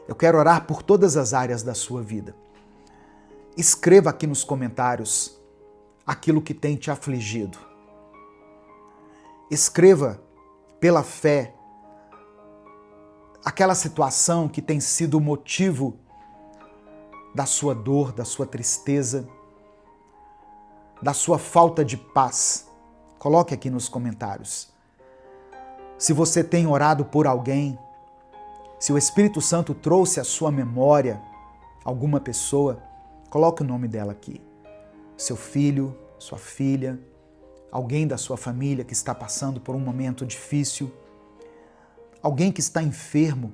Eu quero orar por todas as áreas da sua vida. Escreva aqui nos comentários aquilo que tem te afligido. Escreva pela fé aquela situação que tem sido o motivo da sua dor, da sua tristeza, da sua falta de paz. Coloque aqui nos comentários. Se você tem orado por alguém, se o Espírito Santo trouxe à sua memória alguma pessoa, coloque o nome dela aqui. Seu filho, sua filha, alguém da sua família que está passando por um momento difícil, alguém que está enfermo,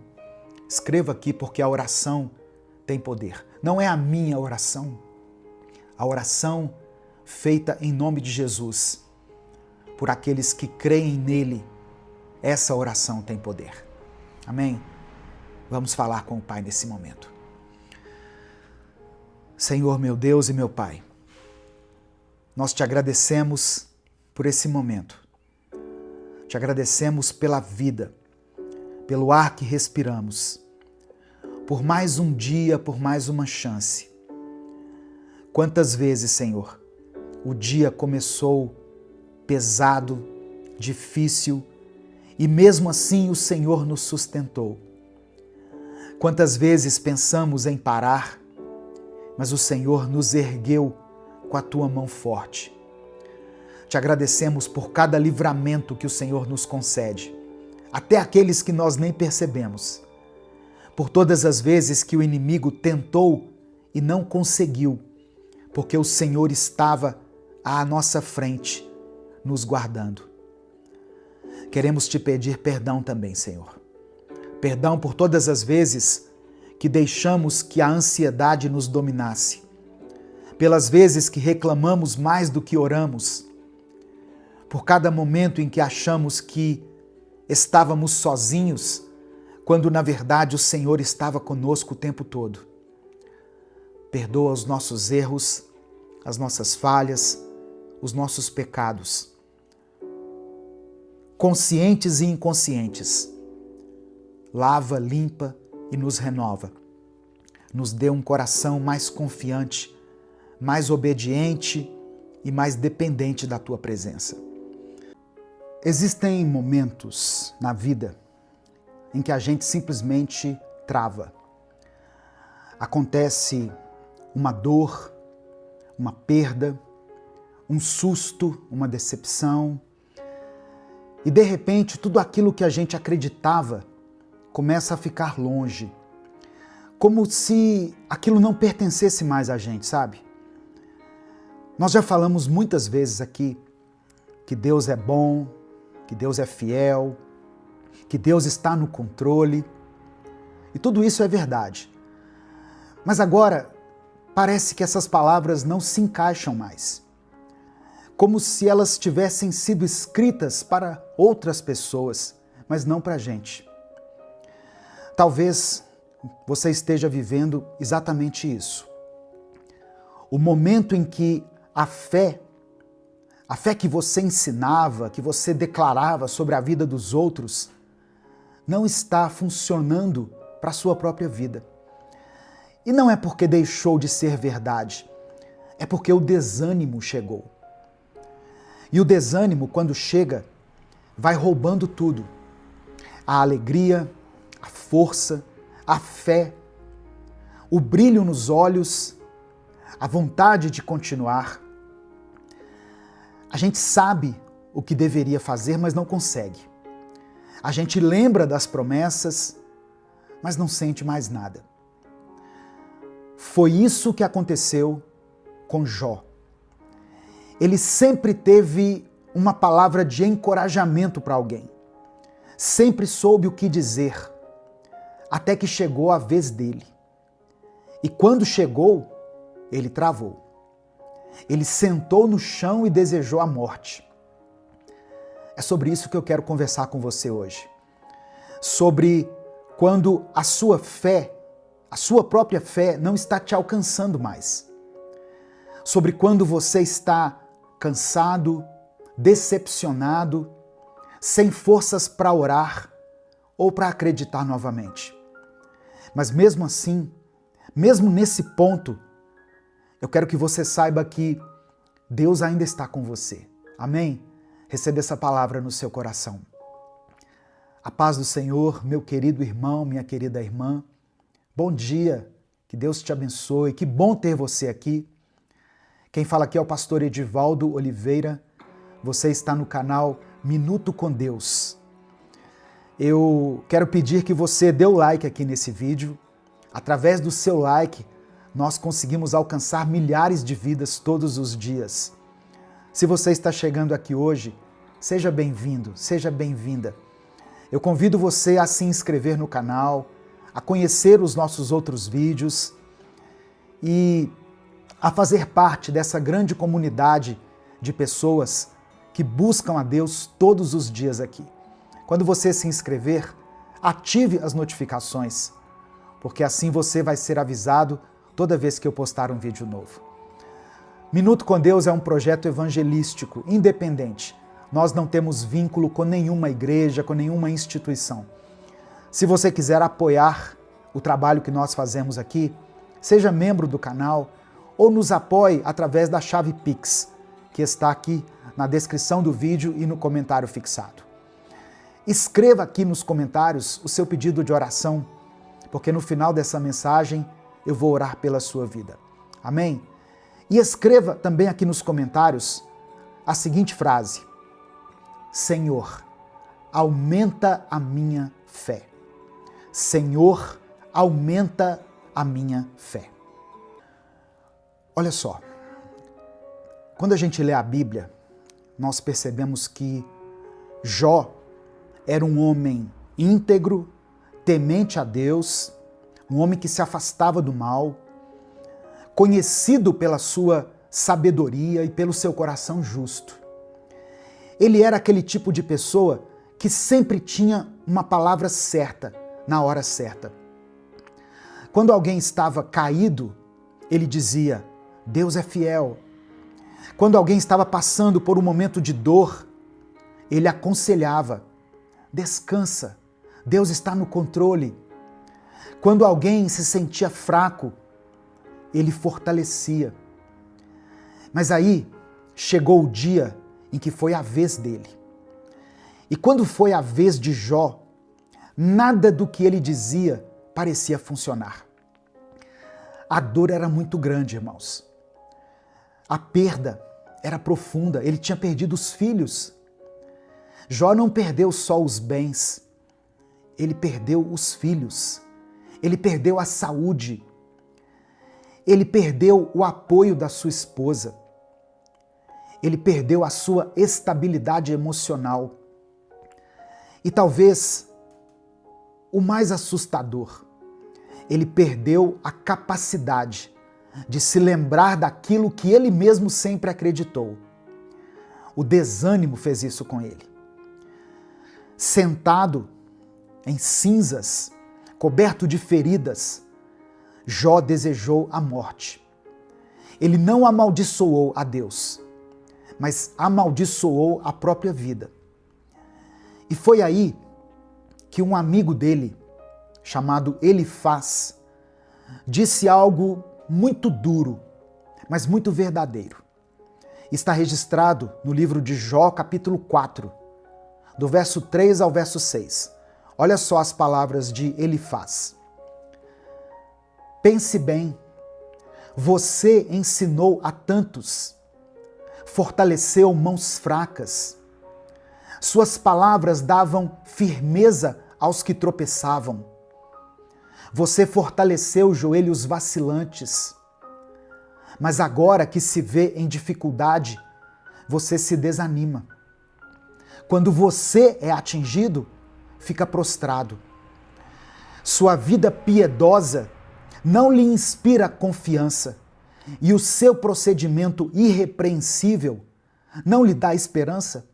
escreva aqui porque a oração tem poder. Não é a minha oração, a oração feita em nome de Jesus, por aqueles que creem nele, essa oração tem poder. Amém? Vamos falar com o Pai nesse momento. Senhor, meu Deus e meu Pai, nós te agradecemos por esse momento. Te agradecemos pela vida, pelo ar que respiramos, por mais um dia, por mais uma chance. Quantas vezes, Senhor, o dia começou pesado, difícil, e mesmo assim o Senhor nos sustentou. Quantas vezes pensamos em parar, mas o Senhor nos ergueu com a tua mão forte. Te agradecemos por cada livramento que o Senhor nos concede, até aqueles que nós nem percebemos. Por todas as vezes que o inimigo tentou e não conseguiu, porque o Senhor estava à nossa frente, nos guardando. Queremos te pedir perdão também, Senhor. Perdão por todas as vezes que deixamos que a ansiedade nos dominasse, pelas vezes que reclamamos mais do que oramos, por cada momento em que achamos que estávamos sozinhos, quando na verdade o Senhor estava conosco o tempo todo. Perdoa os nossos erros, as nossas falhas, os nossos pecados, conscientes e inconscientes. Lava, limpa e nos renova. Nos dê um coração mais confiante, mais obediente e mais dependente da tua presença. Existem momentos na vida em que a gente simplesmente trava. Acontece uma dor, uma perda, um susto, uma decepção, e de repente tudo aquilo que a gente acreditava começa a ficar longe, como se aquilo não pertencesse mais a gente, sabe? Nós já falamos muitas vezes aqui que Deus é bom, que Deus é fiel, que Deus está no controle, e tudo isso é verdade. Mas agora parece que essas palavras não se encaixam mais, como se elas tivessem sido escritas para outras pessoas, mas não para a gente. Talvez você esteja vivendo exatamente isso. O momento em que a fé que você ensinava, que você declarava sobre a vida dos outros, não está funcionando para a sua própria vida. E não é porque deixou de ser verdade, é porque o desânimo chegou. E o desânimo, quando chega, vai roubando tudo. A alegria, a força, a fé, o brilho nos olhos, a vontade de continuar. A gente sabe o que deveria fazer, mas não consegue. A gente lembra das promessas, mas não sente mais nada. Foi isso que aconteceu com Jó. Ele sempre teve uma palavra de encorajamento para alguém. Sempre soube o que dizer, até que chegou a vez dele. E quando chegou, ele travou. Ele sentou no chão e desejou a morte. É sobre isso que eu quero conversar com você hoje. Sobre quando a sua fé, a sua própria fé, não está te alcançando mais. Sobre quando você está cansado, decepcionado, sem forças para orar ou para acreditar novamente. Mas mesmo assim, mesmo nesse ponto, eu quero que você saiba que Deus ainda está com você. Amém? Receba essa palavra no seu coração. A paz do Senhor, meu querido irmão, minha querida irmã. Bom dia, que Deus te abençoe, que bom ter você aqui. Quem fala aqui é o pastor Edivaldo Oliveira. Você está no canal Minuto com Deus. Eu quero pedir que você dê o like aqui nesse vídeo. Através do seu like, nós conseguimos alcançar milhares de vidas todos os dias. Se você está chegando aqui hoje, seja bem-vindo, seja bem-vinda. Eu convido você a se inscrever no canal, a conhecer os nossos outros vídeos e a fazer parte dessa grande comunidade de pessoas que buscam a Deus todos os dias aqui. Quando você se inscrever, ative as notificações, porque assim você vai ser avisado toda vez que eu postar um vídeo novo. Minuto com Deus é um projeto evangelístico, independente. Nós não temos vínculo com nenhuma igreja, com nenhuma instituição. Se você quiser apoiar o trabalho que nós fazemos aqui, seja membro do canal ou nos apoie através da chave Pix, que está aqui na descrição do vídeo e no comentário fixado. Escreva aqui nos comentários o seu pedido de oração, porque no final dessa mensagem eu vou orar pela sua vida. Amém? E escreva também aqui nos comentários a seguinte frase: Senhor, aumenta a minha fé. Senhor, aumenta a minha fé. Olha só, quando a gente lê a Bíblia, nós percebemos que Jó era um homem íntegro, temente a Deus, um homem que se afastava do mal, conhecido pela sua sabedoria e pelo seu coração justo. Ele era aquele tipo de pessoa que sempre tinha uma palavra certa, na hora certa. Quando alguém estava caído, ele dizia: Deus é fiel. Quando alguém estava passando por um momento de dor, ele aconselhava: descansa, Deus está no controle. Quando alguém se sentia fraco, ele fortalecia. Mas aí chegou o dia em que foi a vez dele. E quando foi a vez de Jó, nada do que ele dizia parecia funcionar. A dor era muito grande, irmãos. A perda era profunda, ele tinha perdido os filhos. Jó não perdeu só os bens, ele perdeu os filhos, ele perdeu a saúde, ele perdeu o apoio da sua esposa, ele perdeu a sua estabilidade emocional. E talvez o mais assustador, ele perdeu a capacidade de se lembrar daquilo que ele mesmo sempre acreditou. O desânimo fez isso com ele. Sentado em cinzas, coberto de feridas, Jó desejou a morte. Ele não amaldiçoou a Deus, mas amaldiçoou a própria vida. E foi aí que um amigo dele, chamado Elifaz, disse algo muito duro, mas muito verdadeiro. Está registrado no livro de Jó, capítulo 4, do verso 3 ao verso 6. Olha só as palavras de Elifaz. Pense bem, você ensinou a tantos, fortaleceu mãos fracas. Suas palavras davam firmeza aos que tropeçavam. Você fortaleceu joelhos vacilantes. Mas agora que se vê em dificuldade, você se desanima. Quando você é atingido, fica prostrado. Sua vida piedosa não lhe inspira confiança e o seu procedimento irrepreensível não lhe dá esperança.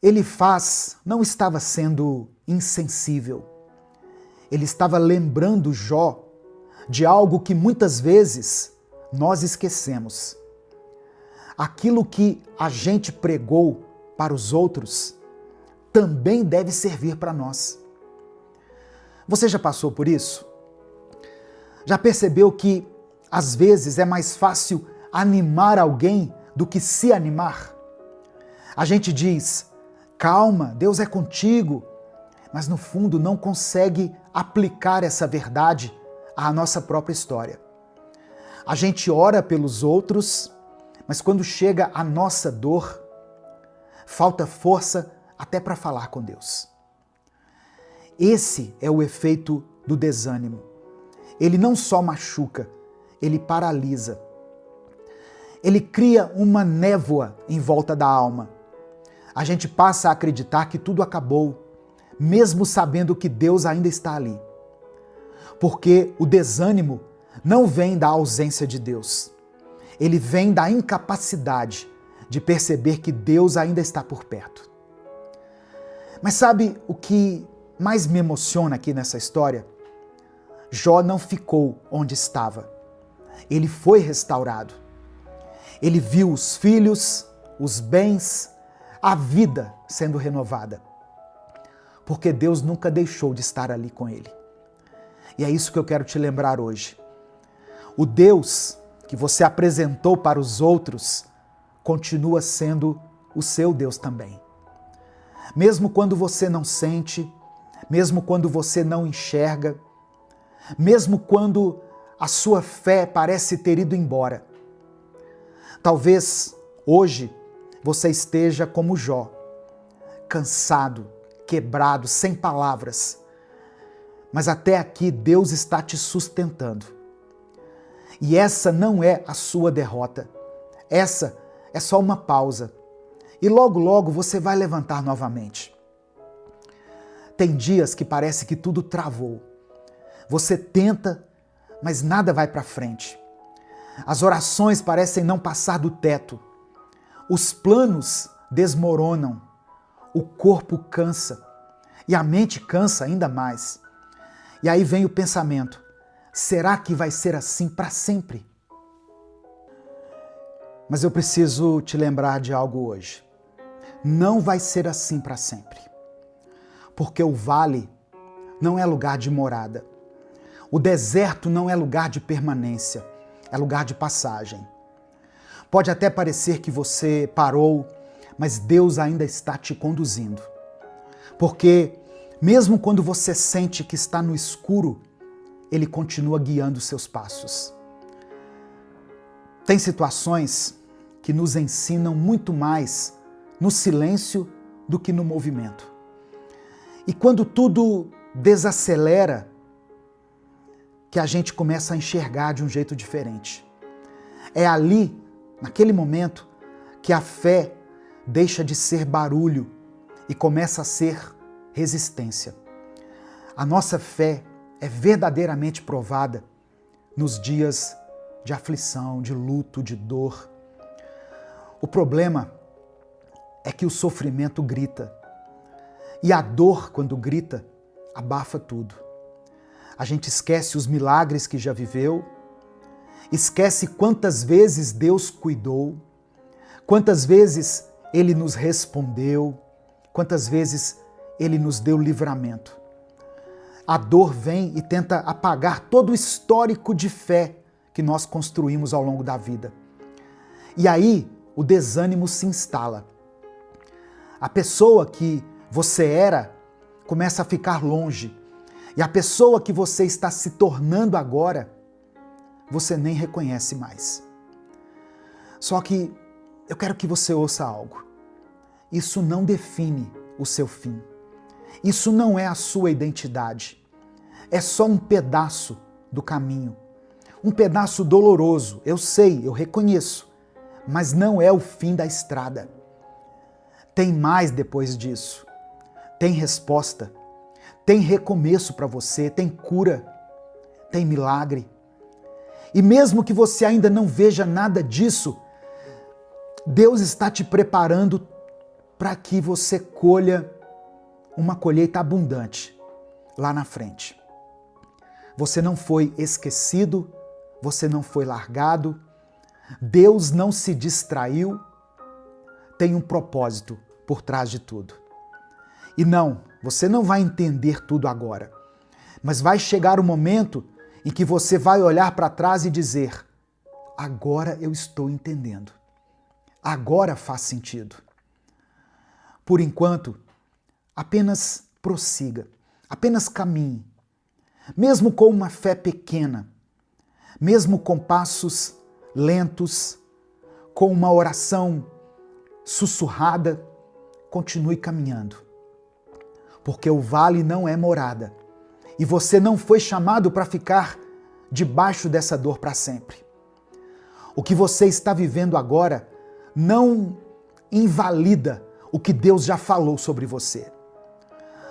Elifaz não estava sendo insensível. Ele estava lembrando Jó de algo que muitas vezes nós esquecemos. Aquilo que a gente pregou para os outros também deve servir para nós. Você já passou por isso? Já percebeu que às vezes é mais fácil animar alguém do que se animar? A gente diz, calma, Deus é contigo, mas no fundo não consegue aplicar essa verdade à nossa própria história. A gente ora pelos outros, mas quando chega a nossa dor, falta força até para falar com Deus. Esse é o efeito do desânimo. Ele não só machuca, ele paralisa. Ele cria uma névoa em volta da alma. A gente passa a acreditar que tudo acabou, mesmo sabendo que Deus ainda está ali. Porque o desânimo não vem da ausência de Deus. Ele vem da incapacidade de perceber que Deus ainda está por perto. Mas sabe o que mais me emociona aqui nessa história? Jó não ficou onde estava. Ele foi restaurado. Ele viu os filhos, os bens, a vida sendo renovada. Porque Deus nunca deixou de estar ali com ele. E é isso que eu quero te lembrar hoje. O Deus que você apresentou para os outros continua sendo o seu Deus também. Mesmo quando você não sente, mesmo quando você não enxerga, mesmo quando a sua fé parece ter ido embora. Talvez hoje você esteja como Jó, cansado, quebrado, sem palavras. Mas até aqui Deus está te sustentando. E essa não é a sua derrota. Essa é só uma pausa. E logo, logo você vai levantar novamente. Tem dias que parece que tudo travou. Você tenta, mas nada vai para frente. As orações parecem não passar do teto. Os planos desmoronam. O corpo cansa. E a mente cansa ainda mais. E aí vem o pensamento: será que vai ser assim para sempre? Mas eu preciso te lembrar de algo hoje. Não vai ser assim para sempre. Porque o vale não é lugar de morada. O deserto não é lugar de permanência, é lugar de passagem. Pode até parecer que você parou, mas Deus ainda está te conduzindo. Porque mesmo quando você sente que está no escuro, Ele continua guiando os seus passos. Tem situações que nos ensinam muito mais no silêncio do que no movimento. E quando tudo desacelera, que a gente começa a enxergar de um jeito diferente. É ali, naquele momento, que a fé deixa de ser barulho e começa a ser resistência. A nossa fé é verdadeiramente provada nos dias de aflição, de luto, de dor. O problema é que o sofrimento grita. E a dor, quando grita, abafa tudo. A gente esquece os milagres que já viveu, esquece quantas vezes Deus cuidou, quantas vezes Ele nos respondeu, quantas vezes Ele nos deu livramento. A dor vem e tenta apagar todo o histórico de fé que nós construímos ao longo da vida. E aí o desânimo se instala. A pessoa que você era começa a ficar longe. E a pessoa que você está se tornando agora, você nem reconhece mais. Só que eu quero que você ouça algo. Isso não define o seu fim. Isso não é a sua identidade. É só um pedaço do caminho. Um pedaço doloroso, eu sei, eu reconheço. Mas não é o fim da estrada. Tem mais depois disso. Tem resposta. Tem recomeço para você, tem cura, tem milagre. E mesmo que você ainda não veja nada disso, Deus está te preparando para que você colha uma colheita abundante lá na frente. Você não foi esquecido, você não foi largado, Deus não se distraiu, tem um propósito por trás de tudo. E não, você não vai entender tudo agora, Mas vai chegar o momento em que você vai olhar para trás e dizer: agora eu estou entendendo. Agora faz sentido. Por enquanto, apenas prossiga, apenas caminhe. Mesmo com uma fé pequena, mesmo com passos lentos, com uma oração sussurrada, continue caminhando. Porque o vale não é morada. E você não foi chamado para ficar debaixo dessa dor para sempre. O que você está vivendo agora não invalida o que Deus já falou sobre você.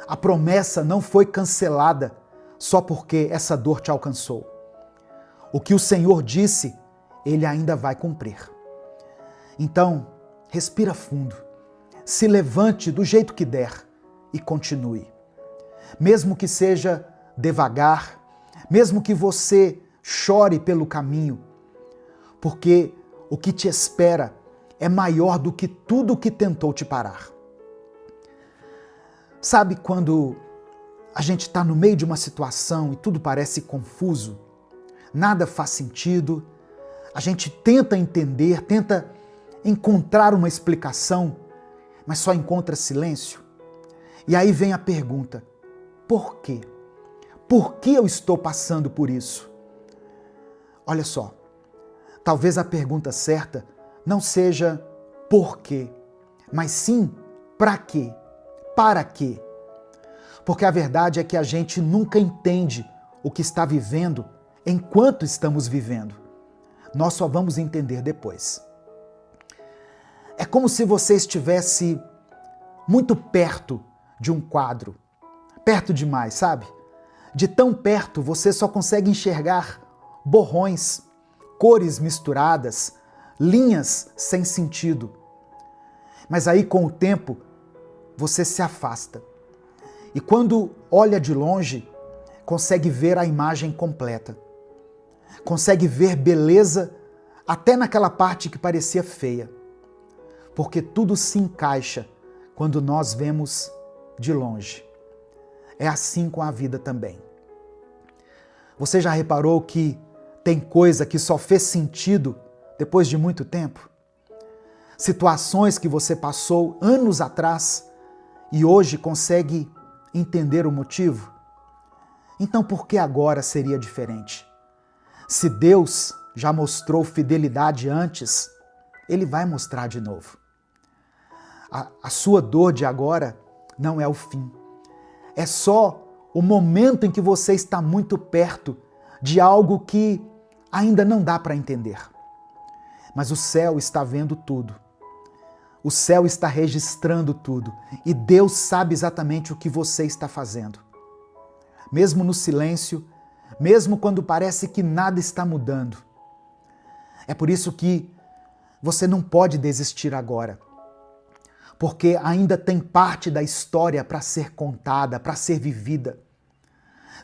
A promessa não foi cancelada só porque essa dor te alcançou. O que o Senhor disse, Ele ainda vai cumprir. Então, respira fundo, se levante do jeito que der e continue. Mesmo que seja devagar, mesmo que você chore pelo caminho, porque o que te espera é maior do que tudo que tentou te parar. Sabe quando a gente está no meio de uma situação e tudo parece confuso, nada faz sentido, a gente tenta entender, tenta encontrar uma explicação, mas só encontra silêncio? E aí vem a pergunta: por quê? Por que eu estou passando por isso? Olha só, talvez a pergunta certa não seja por quê, mas sim para quê? Para quê? Porque a verdade é que a gente nunca entende o que está vivendo enquanto estamos vivendo. Nós só vamos entender depois. É como se você estivesse muito perto de um quadro. Perto demais, sabe? De tão perto você só consegue enxergar borrões, cores misturadas, linhas sem sentido. Mas aí com o tempo você se afasta. E quando olha de longe, consegue ver a imagem completa. Consegue ver beleza até naquela parte que parecia feia. Porque tudo se encaixa quando nós vemos de longe. É assim com a vida também. Você já reparou que tem coisa que só fez sentido depois de muito tempo? Situações que você passou anos atrás e hoje consegue entender o motivo? Então por que agora seria diferente? Se Deus já mostrou fidelidade antes, Ele vai mostrar de novo. A sua dor de agora não é o fim. É só o momento em que você está muito perto de algo que ainda não dá para entender. Mas o céu está vendo tudo. O céu está registrando tudo. E Deus sabe exatamente o que você está fazendo. Mesmo no silêncio, mesmo quando parece que nada está mudando. É por isso que você não pode desistir agora. Porque ainda tem parte da história para ser contada, para ser vivida.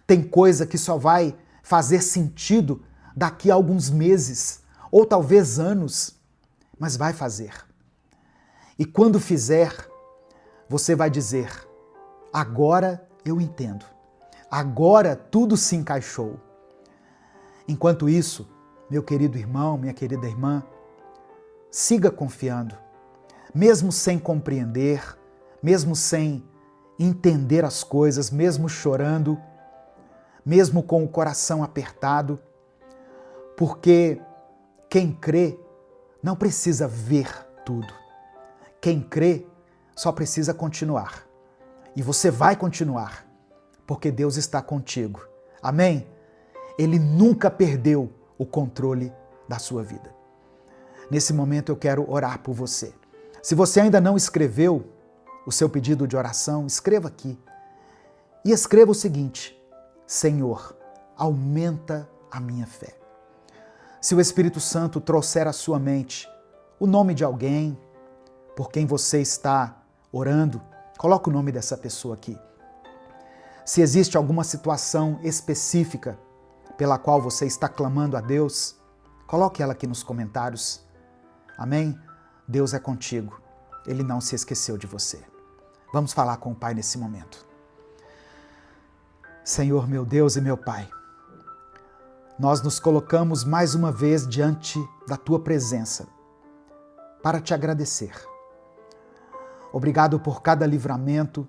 Tem coisa que só vai fazer sentido daqui a alguns meses, ou talvez anos, mas vai fazer. E quando fizer, você vai dizer: agora eu entendo. Agora tudo se encaixou. Enquanto isso, meu querido irmão, minha querida irmã, siga confiando. Mesmo sem compreender, mesmo sem entender as coisas, mesmo chorando, mesmo com o coração apertado, porque quem crê não precisa ver tudo. Quem crê só precisa continuar. E você vai continuar, porque Deus está contigo. Amém? Ele nunca perdeu o controle da sua vida. Nesse momento eu quero orar por você. Se você ainda não escreveu o seu pedido de oração, escreva aqui. E escreva o seguinte: Senhor, aumenta a minha fé. Se o Espírito Santo trouxer à sua mente o nome de alguém por quem você está orando, coloque o nome dessa pessoa aqui. Se existe alguma situação específica pela qual você está clamando a Deus, coloque ela aqui nos comentários. Amém? Deus é contigo. Ele não se esqueceu de você. Vamos falar com o Pai nesse momento. Senhor, meu Deus e meu Pai, nós nos colocamos mais uma vez diante da Tua presença para Te agradecer. Obrigado por cada livramento,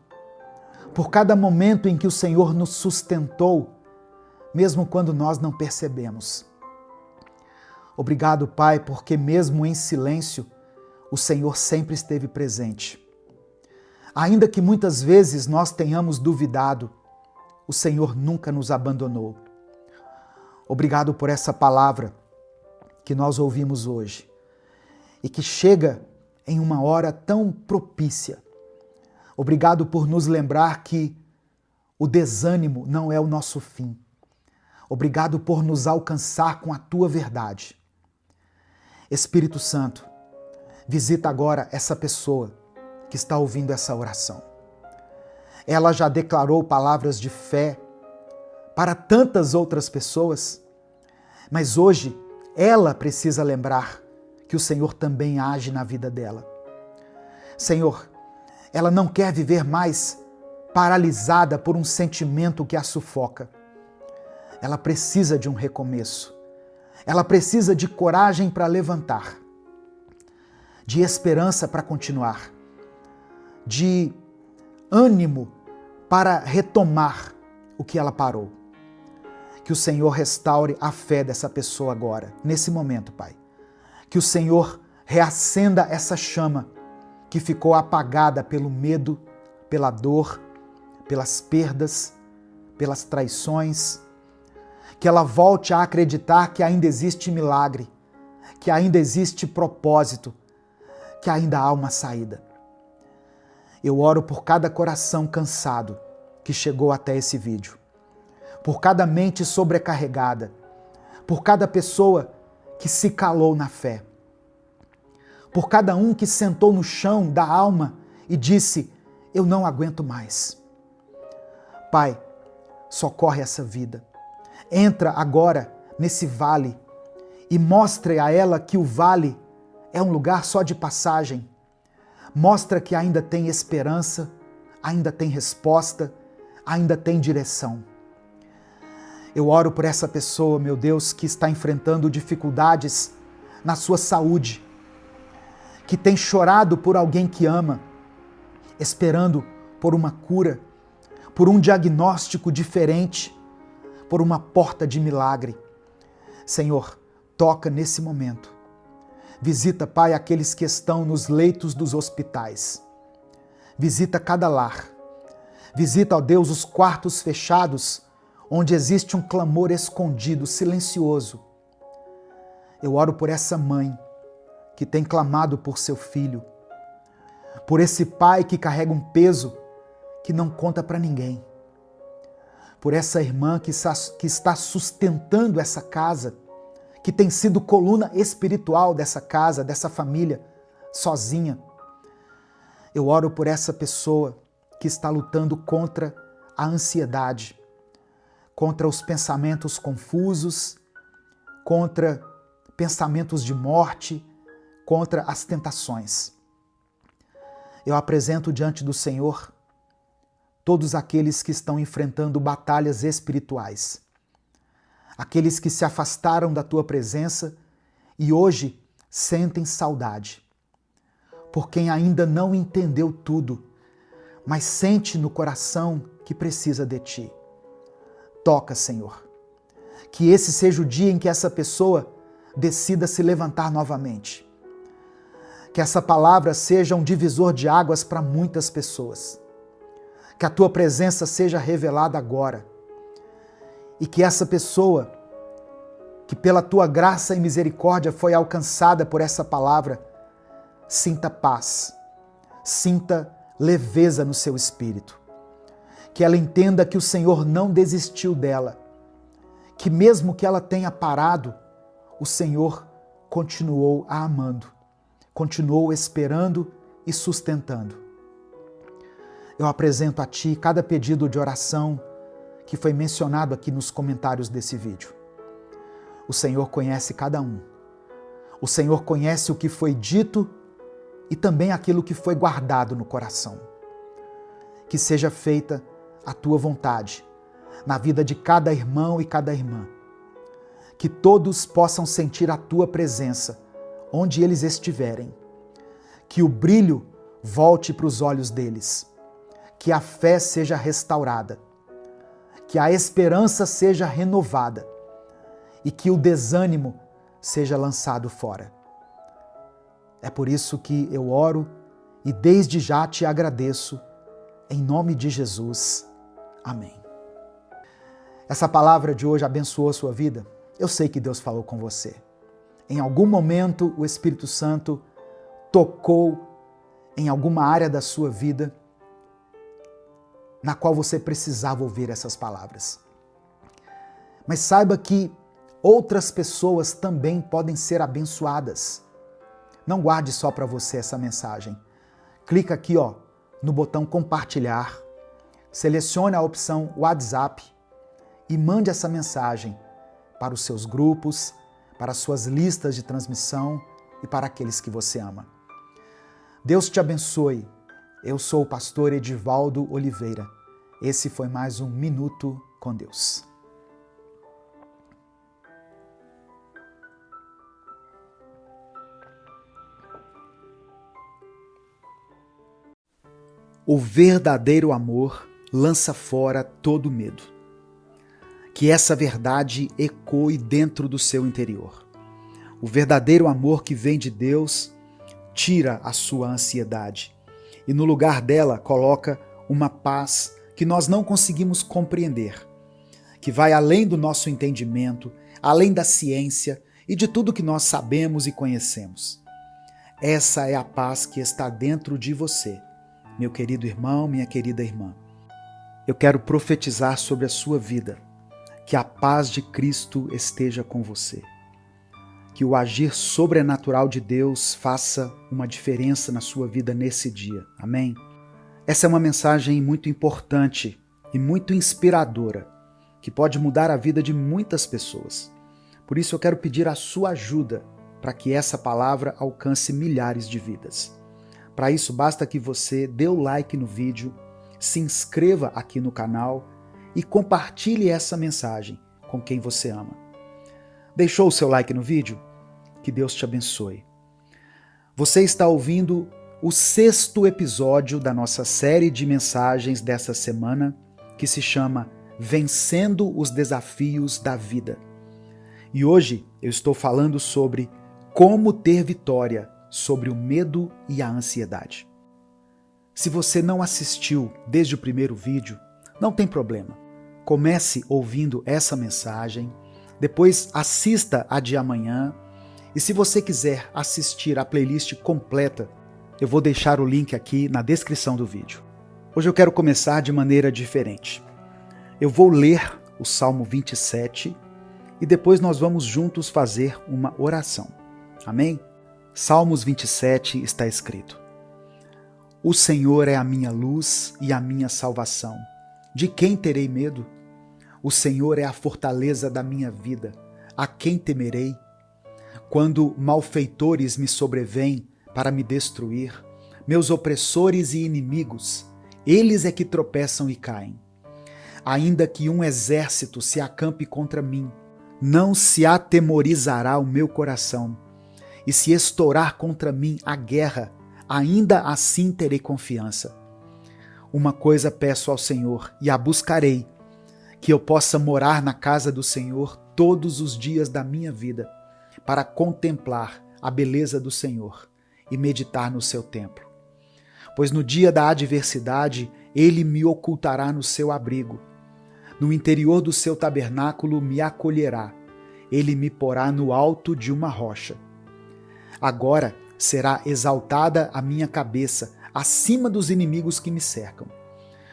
por cada momento em que o Senhor nos sustentou, mesmo quando nós não percebemos. Obrigado, Pai, porque mesmo em silêncio, o Senhor sempre esteve presente. Ainda que muitas vezes nós tenhamos duvidado, o Senhor nunca nos abandonou. Obrigado por essa palavra que nós ouvimos hoje e que chega em uma hora tão propícia. Obrigado por nos lembrar que o desânimo não é o nosso fim. Obrigado por nos alcançar com a Tua verdade. Espírito Santo, visita agora essa pessoa que está ouvindo essa oração. Ela já declarou palavras de fé para tantas outras pessoas, mas hoje ela precisa lembrar que o Senhor também age na vida dela. Senhor, ela não quer viver mais paralisada por um sentimento que a sufoca. Ela precisa de um recomeço. Ela precisa de coragem para levantar, de esperança para continuar, de ânimo para retomar o que ela parou. Que o Senhor restaure a fé dessa pessoa agora, nesse momento, Pai. Que o Senhor reacenda essa chama que ficou apagada pelo medo, pela dor, pelas perdas, pelas traições. Que ela volte a acreditar que ainda existe milagre, que ainda existe propósito, que ainda há uma saída. Eu oro por cada coração cansado que chegou até esse vídeo, por cada mente sobrecarregada, por cada pessoa que se calou na fé, por cada um que sentou no chão da alma e disse: eu não aguento mais. Pai, socorre essa vida. Entra agora nesse vale e mostre a ela que o vale é um lugar só de passagem. Mostra que ainda tem esperança, ainda tem resposta, ainda tem direção. Eu oro por essa pessoa, meu Deus, que está enfrentando dificuldades na sua saúde, que tem chorado por alguém que ama, esperando por uma cura, por um diagnóstico diferente, por uma porta de milagre. Senhor, toca nesse momento. Visita, Pai, aqueles que estão nos leitos dos hospitais. Visita cada lar. Visita, ó Deus, os quartos fechados, onde existe um clamor escondido, silencioso. Eu oro por essa mãe que tem clamado por seu filho, por esse pai que carrega um peso que não conta para ninguém, por essa irmã que está sustentando essa casa, que tem sido coluna espiritual dessa casa, dessa família, sozinha. Eu oro por essa pessoa que está lutando contra a ansiedade, contra os pensamentos confusos, contra pensamentos de morte, contra as tentações. Eu apresento diante do Senhor todos aqueles que estão enfrentando batalhas espirituais, aqueles que se afastaram da Tua presença e hoje sentem saudade, por quem ainda não entendeu tudo, mas sente no coração que precisa de Ti. Toca, Senhor, que esse seja o dia em que essa pessoa decida se levantar novamente, que essa palavra seja um divisor de águas para muitas pessoas, que a Tua presença seja revelada agora e que essa pessoa, que pela Tua graça e misericórdia foi alcançada por essa palavra, sinta paz, sinta leveza no seu espírito, que ela entenda que o Senhor não desistiu dela, que mesmo que ela tenha parado, o Senhor continuou a amando, continuou esperando e sustentando. Eu apresento a Ti cada pedido de oração que foi mencionado aqui nos comentários desse vídeo. O Senhor conhece cada um. O Senhor conhece o que foi dito e também aquilo que foi guardado no coração. Que seja feita a Tua vontade, na vida de cada irmão e cada irmã. Que todos possam sentir a tua presença, onde eles estiverem. Que o brilho volte para os olhos deles. Que a fé seja restaurada. Que a esperança seja renovada. E que o desânimo seja lançado fora. É por isso que eu oro e desde já te agradeço, em nome de Jesus. Amém. Essa palavra de hoje abençoou a sua vida? Eu sei que Deus falou com você. Em algum momento o Espírito Santo tocou em alguma área da sua vida na qual você precisava ouvir essas palavras. Mas saiba que outras pessoas também podem ser abençoadas. Não guarde só para você essa mensagem. Clica aqui, no botão compartilhar, selecione a opção WhatsApp e mande essa mensagem para os seus grupos, para as suas listas de transmissão e para aqueles que você ama. Deus te abençoe. Eu sou o pastor Edivaldo Oliveira. Esse foi mais um Minuto com Deus. O verdadeiro amor lança fora todo medo. Que essa verdade ecoe dentro do seu interior. O verdadeiro amor que vem de Deus tira a sua ansiedade e no lugar dela coloca uma paz que nós não conseguimos compreender, que vai além do nosso entendimento, além da ciência e de tudo que nós sabemos e conhecemos. Essa é a paz que está dentro de você. Meu querido irmão, minha querida irmã, eu quero profetizar sobre a sua vida, que a paz de Cristo esteja com você, que o agir sobrenatural de Deus faça uma diferença na sua vida nesse dia, amém? Essa é uma mensagem muito importante e muito inspiradora, que pode mudar a vida de muitas pessoas. Por isso eu quero pedir a sua ajuda para que essa palavra alcance milhares de vidas. Para isso, basta que você dê o like no vídeo, se inscreva aqui no canal e compartilhe essa mensagem com quem você ama. Deixou o seu like no vídeo? Que Deus te abençoe. Você está ouvindo o 6º episódio da nossa série de mensagens dessa semana, que se chama Vencendo os Desafios da Vida. E hoje eu estou falando sobre como ter vitória sobre o medo e a ansiedade. Se você não assistiu desde o primeiro vídeo, não tem problema. Comece ouvindo essa mensagem, depois assista a de amanhã, e se você quiser assistir a playlist completa, eu vou deixar o link aqui na descrição do vídeo. Hoje eu quero começar de maneira diferente. Eu vou ler o Salmo 27 e depois nós vamos juntos fazer uma oração. Amém? Salmos 27 está escrito: O Senhor é a minha luz e a minha salvação. De quem terei medo? O Senhor é a fortaleza da minha vida. A quem temerei? Quando malfeitores me sobrevêm para me destruir, meus opressores e inimigos, eles é que tropeçam e caem. Ainda que um exército se acampe contra mim, não se atemorizará o meu coração. E se estourar contra mim a guerra, ainda assim terei confiança. Uma coisa peço ao Senhor e a buscarei, que eu possa morar na casa do Senhor todos os dias da minha vida, para contemplar a beleza do Senhor e meditar no seu templo. Pois no dia da adversidade, Ele me ocultará no seu abrigo. No interior do seu tabernáculo me acolherá. Ele me porá no alto de uma rocha. Agora será exaltada a minha cabeça acima dos inimigos que me cercam.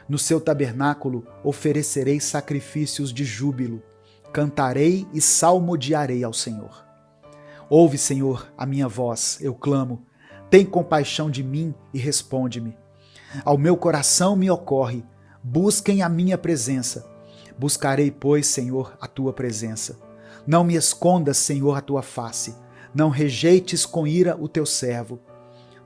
No seu tabernáculo oferecerei sacrifícios de júbilo, cantarei e salmodiarei ao Senhor. Ouve, Senhor, a minha voz, eu clamo, tem compaixão de mim e responde-me. Ao meu coração me ocorre, busquem a minha presença. Buscarei, pois, Senhor, a tua presença. Não me escondas, Senhor, a tua face. Não rejeites com ira o teu servo.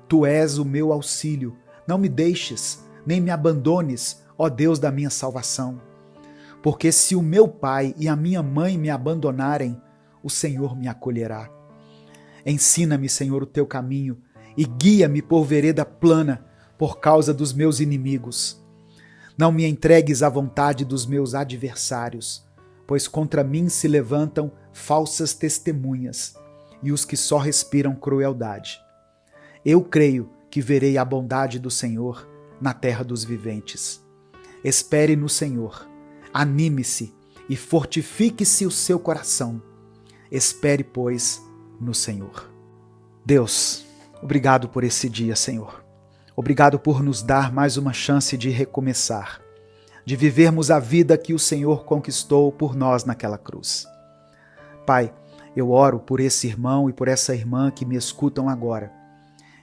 Tu és o meu auxílio. Não me deixes, nem me abandones, ó Deus da minha salvação. porque se o meu pai e a minha mãe me abandonarem, o Senhor me acolherá. Ensina-me, Senhor, o teu caminho e guia-me por vereda plana por causa dos meus inimigos. Não me entregues à vontade dos meus adversários, pois contra mim se levantam falsas testemunhas e os que só respiram crueldade. Eu creio que verei a bondade do Senhor na terra dos viventes. Espere no Senhor, anime-se e fortifique-se o seu coração. Espere, pois, no Senhor. Deus, obrigado por esse dia, Senhor. Obrigado por nos dar mais uma chance de recomeçar, de vivermos a vida que o Senhor conquistou por nós naquela cruz. Pai, eu oro por esse irmão e por essa irmã que me escutam agora.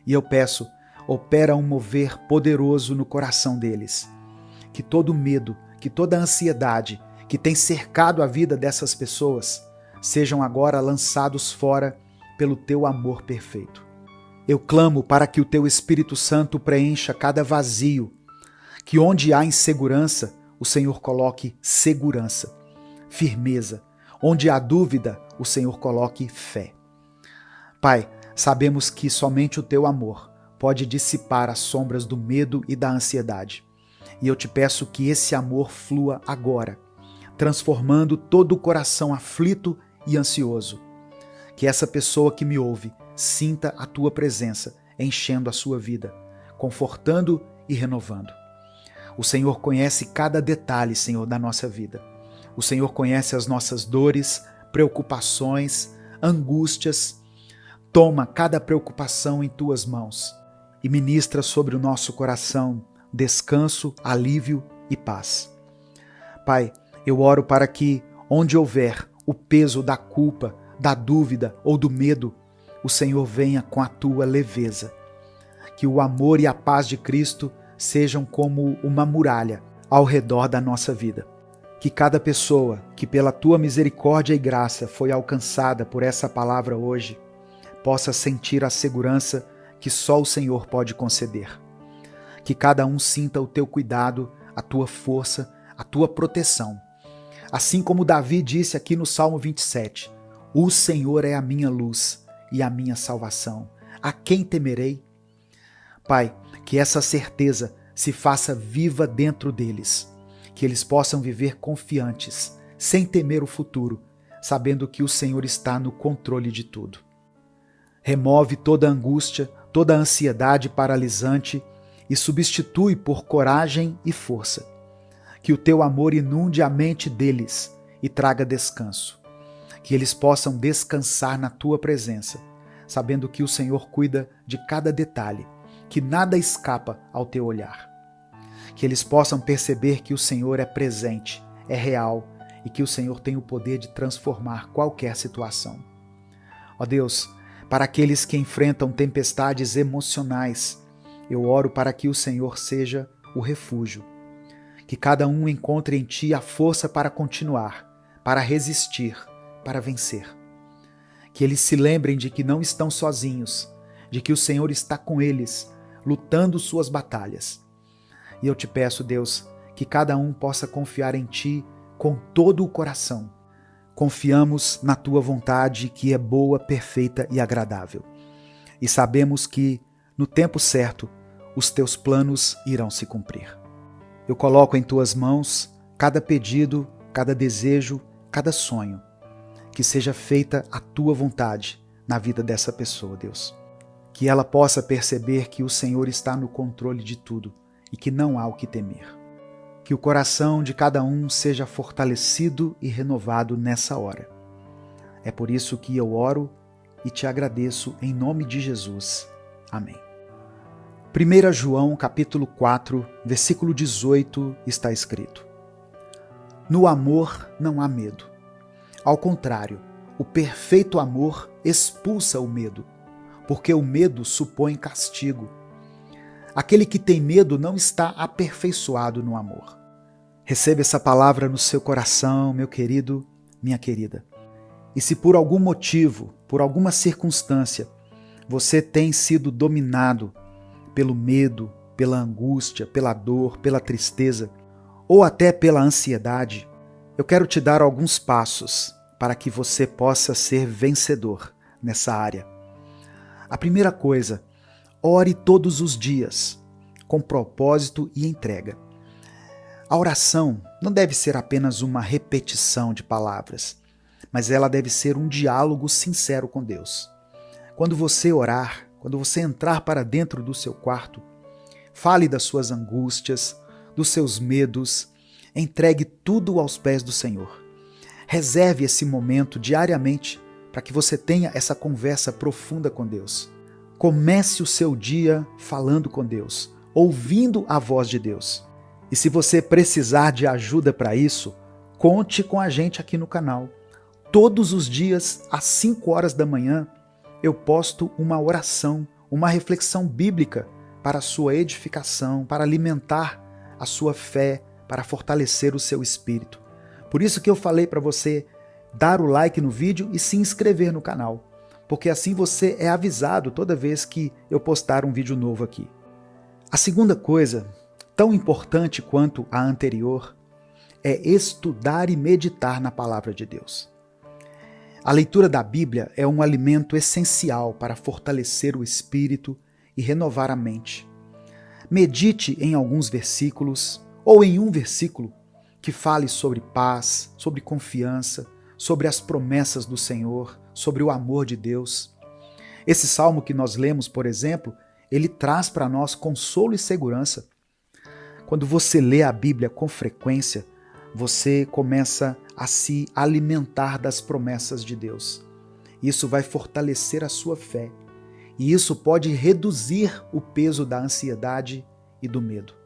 E eu peço, opera um mover poderoso no coração deles. Que todo medo, que toda ansiedade que tem cercado a vida dessas pessoas sejam agora lançados fora pelo teu amor perfeito. Eu clamo para que o teu Espírito Santo preencha cada vazio, que onde há insegurança, o Senhor coloque segurança, firmeza. Onde há dúvida, o Senhor coloque fé. Pai, sabemos que somente o teu amor pode dissipar as sombras do medo e da ansiedade. E eu te peço que esse amor flua agora, transformando todo o coração aflito e ansioso. Que essa pessoa que me ouve sinta a tua presença enchendo a sua vida, confortando e renovando. O Senhor conhece cada detalhe, Senhor, da nossa vida. O Senhor conhece as nossas dores, preocupações, angústias. Toma cada preocupação em tuas mãos e ministra sobre o nosso coração descanso, alívio e paz. Pai, eu oro para que, onde houver o peso da culpa, da dúvida ou do medo, o Senhor venha com a tua leveza. Que o amor e a paz de Cristo sejam como uma muralha ao redor da nossa vida. Que cada pessoa que pela tua misericórdia e graça foi alcançada por essa palavra hoje, possa sentir a segurança que só o Senhor pode conceder. Que cada um sinta o teu cuidado, a tua força, a tua proteção. Assim como Davi disse aqui no Salmo 27, o Senhor é a minha luz e a minha salvação. A quem temerei? Pai, que essa certeza se faça viva dentro deles, que eles possam viver confiantes, sem temer o futuro, sabendo que o Senhor está no controle de tudo. Remove toda angústia, toda ansiedade paralisante e substitui por coragem e força. Que o teu amor inunde a mente deles e traga descanso. Que eles possam descansar na tua presença, sabendo que o Senhor cuida de cada detalhe, que nada escapa ao teu olhar. Que eles possam perceber que o Senhor é presente, é real e que o Senhor tem o poder de transformar qualquer situação. Ó Deus, para aqueles que enfrentam tempestades emocionais, eu oro para que o Senhor seja o refúgio. Que cada um encontre em Ti a força para continuar, para resistir, para vencer. Que eles se lembrem de que não estão sozinhos, de que o Senhor está com eles, lutando suas batalhas. E eu te peço, Deus, que cada um possa confiar em Ti com todo o coração. Confiamos na Tua vontade, que é boa, perfeita e agradável. E sabemos que, no tempo certo, os Teus planos irão se cumprir. Eu coloco em Tuas mãos cada pedido, cada desejo, cada sonho. Que seja feita a Tua vontade na vida dessa pessoa, Deus. Que ela possa perceber que o Senhor está no controle de tudo e que não há o que temer. Que o coração de cada um seja fortalecido e renovado nessa hora. É por isso que eu oro e te agradeço em nome de Jesus. Amém. 1 João capítulo 4, versículo 18 está escrito: No amor não há medo. Ao contrário, o perfeito amor expulsa o medo, porque o medo supõe castigo. Aquele que tem medo não está aperfeiçoado no amor. Receba essa palavra no seu coração, meu querido, minha querida. E se por algum motivo, por alguma circunstância, você tem sido dominado pelo medo, pela angústia, pela dor, pela tristeza, ou até pela ansiedade, Eu quero te dar alguns passos para que você possa ser vencedor nessa área. A primeira coisa, ore todos os dias, com propósito e entrega. A oração não deve ser apenas uma repetição de palavras, mas ela deve ser um diálogo sincero com Deus. Quando você orar, quando você entrar para dentro do seu quarto, fale das suas angústias, dos seus medos, entregue tudo aos pés do Senhor. Reserve esse momento diariamente para que você tenha essa conversa profunda com Deus. Comece o seu dia falando com Deus, ouvindo a voz de Deus. E se você precisar de ajuda para isso, conte com a gente aqui no canal. Todos os dias, às 5 horas da manhã, eu posto uma oração, uma reflexão bíblica para a sua edificação, para alimentar a sua fé, para fortalecer o seu espírito. Por isso que eu falei para você dar o like no vídeo e se inscrever no canal, porque assim você é avisado toda vez que eu postar um vídeo novo aqui. A segunda coisa, tão importante quanto a anterior, é estudar e meditar na palavra de Deus. A leitura da Bíblia é um alimento essencial para fortalecer o espírito e renovar a mente. Medite em alguns versículos, ou em um versículo, que fale sobre paz, sobre confiança, sobre as promessas do Senhor, sobre o amor de Deus. Esse salmo que nós lemos, por exemplo, ele traz para nós consolo e segurança. Quando você lê a Bíblia com frequência, você começa a se alimentar das promessas de Deus. Isso vai fortalecer a sua fé. E isso pode reduzir o peso da ansiedade e do medo.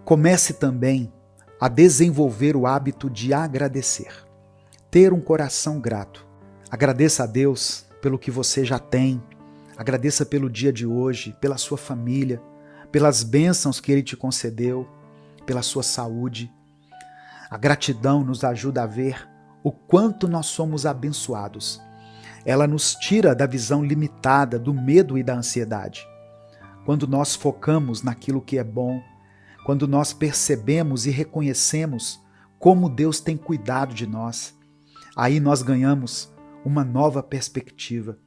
Comece também a desenvolver o hábito de agradecer. Ter um coração grato. Agradeça a Deus pelo que você já tem. Agradeça pelo dia de hoje, pela sua família, pelas bênçãos que Ele te concedeu, pela sua saúde. A gratidão nos ajuda a ver o quanto nós somos abençoados. Ela nos tira da visão limitada do medo e da ansiedade. Quando nós focamos naquilo que é bom, quando nós percebemos e reconhecemos como Deus tem cuidado de nós, aí nós ganhamos uma nova perspectiva.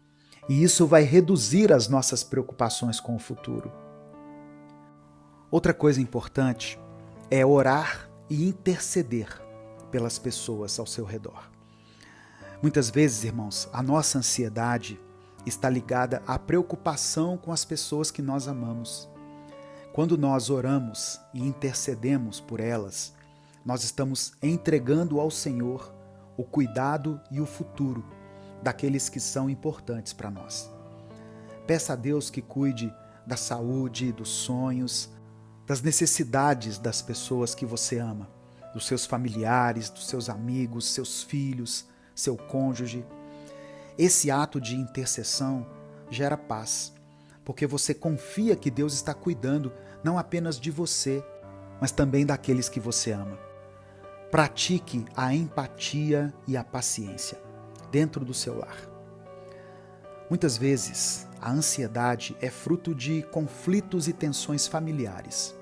E isso vai reduzir as nossas preocupações com o futuro. Outra coisa importante é orar e interceder pelas pessoas ao seu redor. Muitas vezes, irmãos, a nossa ansiedade está ligada à preocupação com as pessoas que nós amamos. Quando nós oramos e intercedemos por elas, nós estamos entregando ao Senhor o cuidado e o futuro daqueles que são importantes para nós. Peça a Deus que cuide da saúde, dos sonhos, das necessidades das pessoas que você ama, dos seus familiares, dos seus amigos, seus filhos, seu cônjuge. Esse ato de intercessão gera paz, porque você confia que Deus está cuidando não apenas de você, mas também daqueles que você ama. Pratique a empatia e a paciência dentro do seu lar. Muitas vezes, a ansiedade é fruto de conflitos e tensões familiares.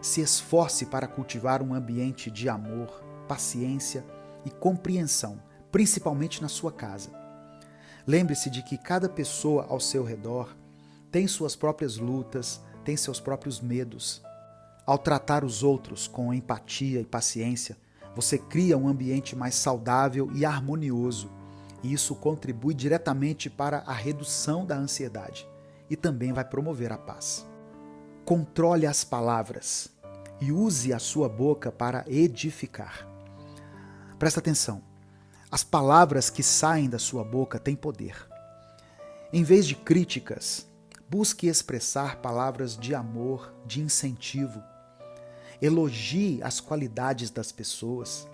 Se esforce para cultivar um ambiente de amor, paciência e compreensão, principalmente na sua casa. Lembre-se de que cada pessoa ao seu redor tem suas próprias lutas, tem seus próprios medos. Ao tratar os outros com empatia e paciência, você cria um ambiente mais saudável e harmonioso, e isso contribui diretamente para a redução da ansiedade e também vai promover a paz. Controle as palavras e use a sua boca para edificar. Presta atenção, as palavras que saem da sua boca têm poder. Em vez de críticas, busque expressar palavras de amor, de incentivo. Elogie as qualidades das pessoas.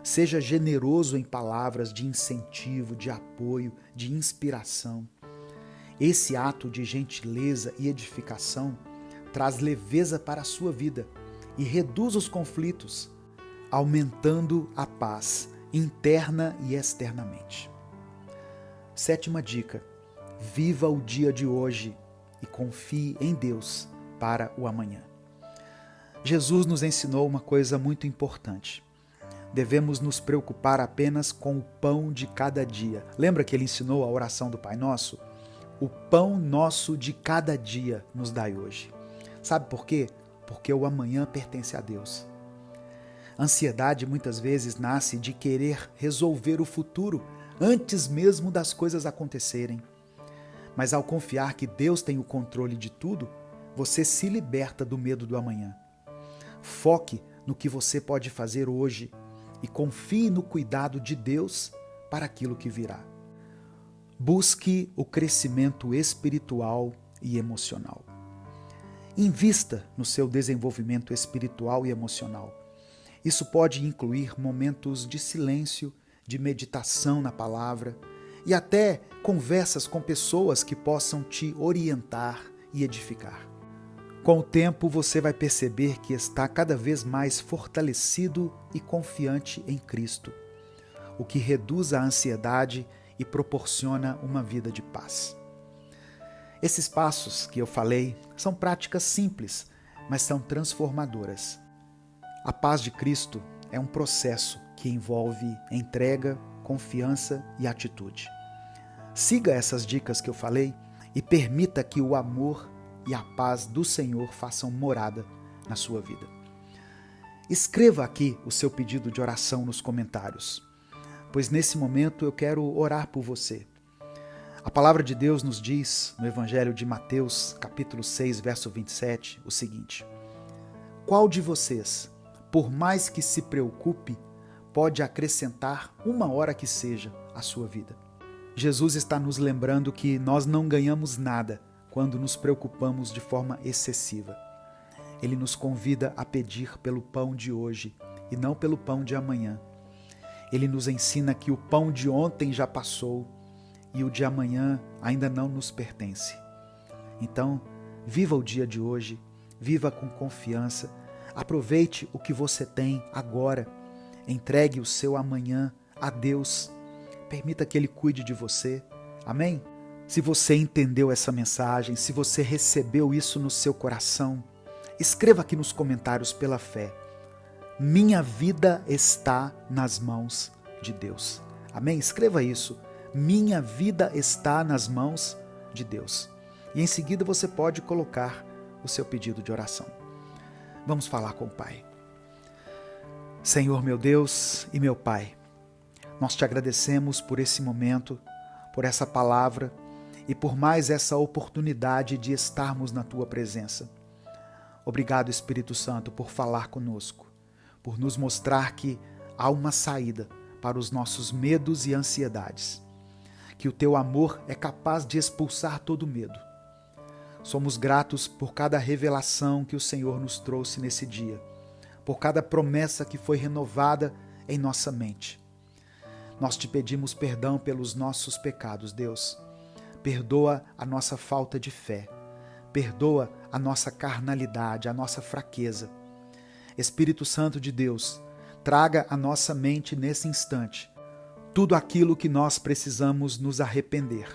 Seja generoso em palavras de incentivo, de apoio, de inspiração. Esse ato de gentileza e edificação traz leveza para a sua vida e reduz os conflitos, aumentando a paz interna e externamente. 7ª dica: viva o dia de hoje e confie em Deus para o amanhã. Jesus nos ensinou uma coisa muito importante. devemos nos preocupar apenas com o pão de cada dia. Lembra que ele ensinou a oração do Pai Nosso? O pão nosso de cada dia nos dai hoje. Sabe por quê? Porque o amanhã pertence a Deus. A ansiedade muitas vezes nasce de querer resolver o futuro antes mesmo das coisas acontecerem. Mas ao confiar que Deus tem o controle de tudo, você se liberta do medo do amanhã. Foque no que você pode fazer hoje e confie no cuidado de Deus para aquilo que virá. Busque o crescimento espiritual e emocional. Invista no seu desenvolvimento espiritual e emocional. Isso pode incluir momentos de silêncio, de meditação na palavra e até conversas com pessoas que possam te orientar e edificar. Com o tempo, você vai perceber que está cada vez mais fortalecido e confiante em Cristo, o que reduz a ansiedade e proporciona uma vida de paz. Esses passos que eu falei são práticas simples, mas são transformadoras. A paz de Cristo é um processo que envolve entrega, confiança e atitude. Siga essas dicas que eu falei e permita que o amor e a paz do Senhor façam morada na sua vida. Escreva aqui o seu pedido de oração nos comentários, pois nesse momento eu quero orar por você. A palavra de Deus nos diz, no Evangelho de Mateus, capítulo 6, verso 27, o seguinte: qual de vocês, por mais que se preocupe, pode acrescentar uma hora que seja à sua vida? Jesus está nos lembrando que nós não ganhamos nada quando nos preocupamos de forma excessiva. Ele nos convida a pedir pelo pão de hoje e não pelo pão de amanhã. Ele nos ensina que o pão de ontem já passou e o de amanhã ainda não nos pertence. Então, viva o dia de hoje, viva com confiança, aproveite o que você tem agora, entregue o seu amanhã a Deus, permita que Ele cuide de você. Amém? Se você entendeu essa mensagem, se você recebeu isso no seu coração, escreva aqui nos comentários pela fé: minha vida está nas mãos de Deus. Amém? Escreva isso. Minha vida está nas mãos de Deus. E em seguida você pode colocar o seu pedido de oração. Vamos falar com o Pai. Senhor, meu Deus e meu Pai, nós te agradecemos por esse momento, por essa palavra e por mais essa oportunidade de estarmos na Tua presença. Obrigado, Espírito Santo, por falar conosco, por nos mostrar que há uma saída para os nossos medos e ansiedades, que o Teu amor é capaz de expulsar todo medo. Somos gratos por cada revelação que o Senhor nos trouxe nesse dia, por cada promessa que foi renovada em nossa mente. Nós te pedimos perdão pelos nossos pecados, Deus. Perdoa a nossa falta de fé. Perdoa a nossa carnalidade, a nossa fraqueza. Espírito Santo de Deus, traga à nossa mente nesse instante tudo aquilo que nós precisamos nos arrepender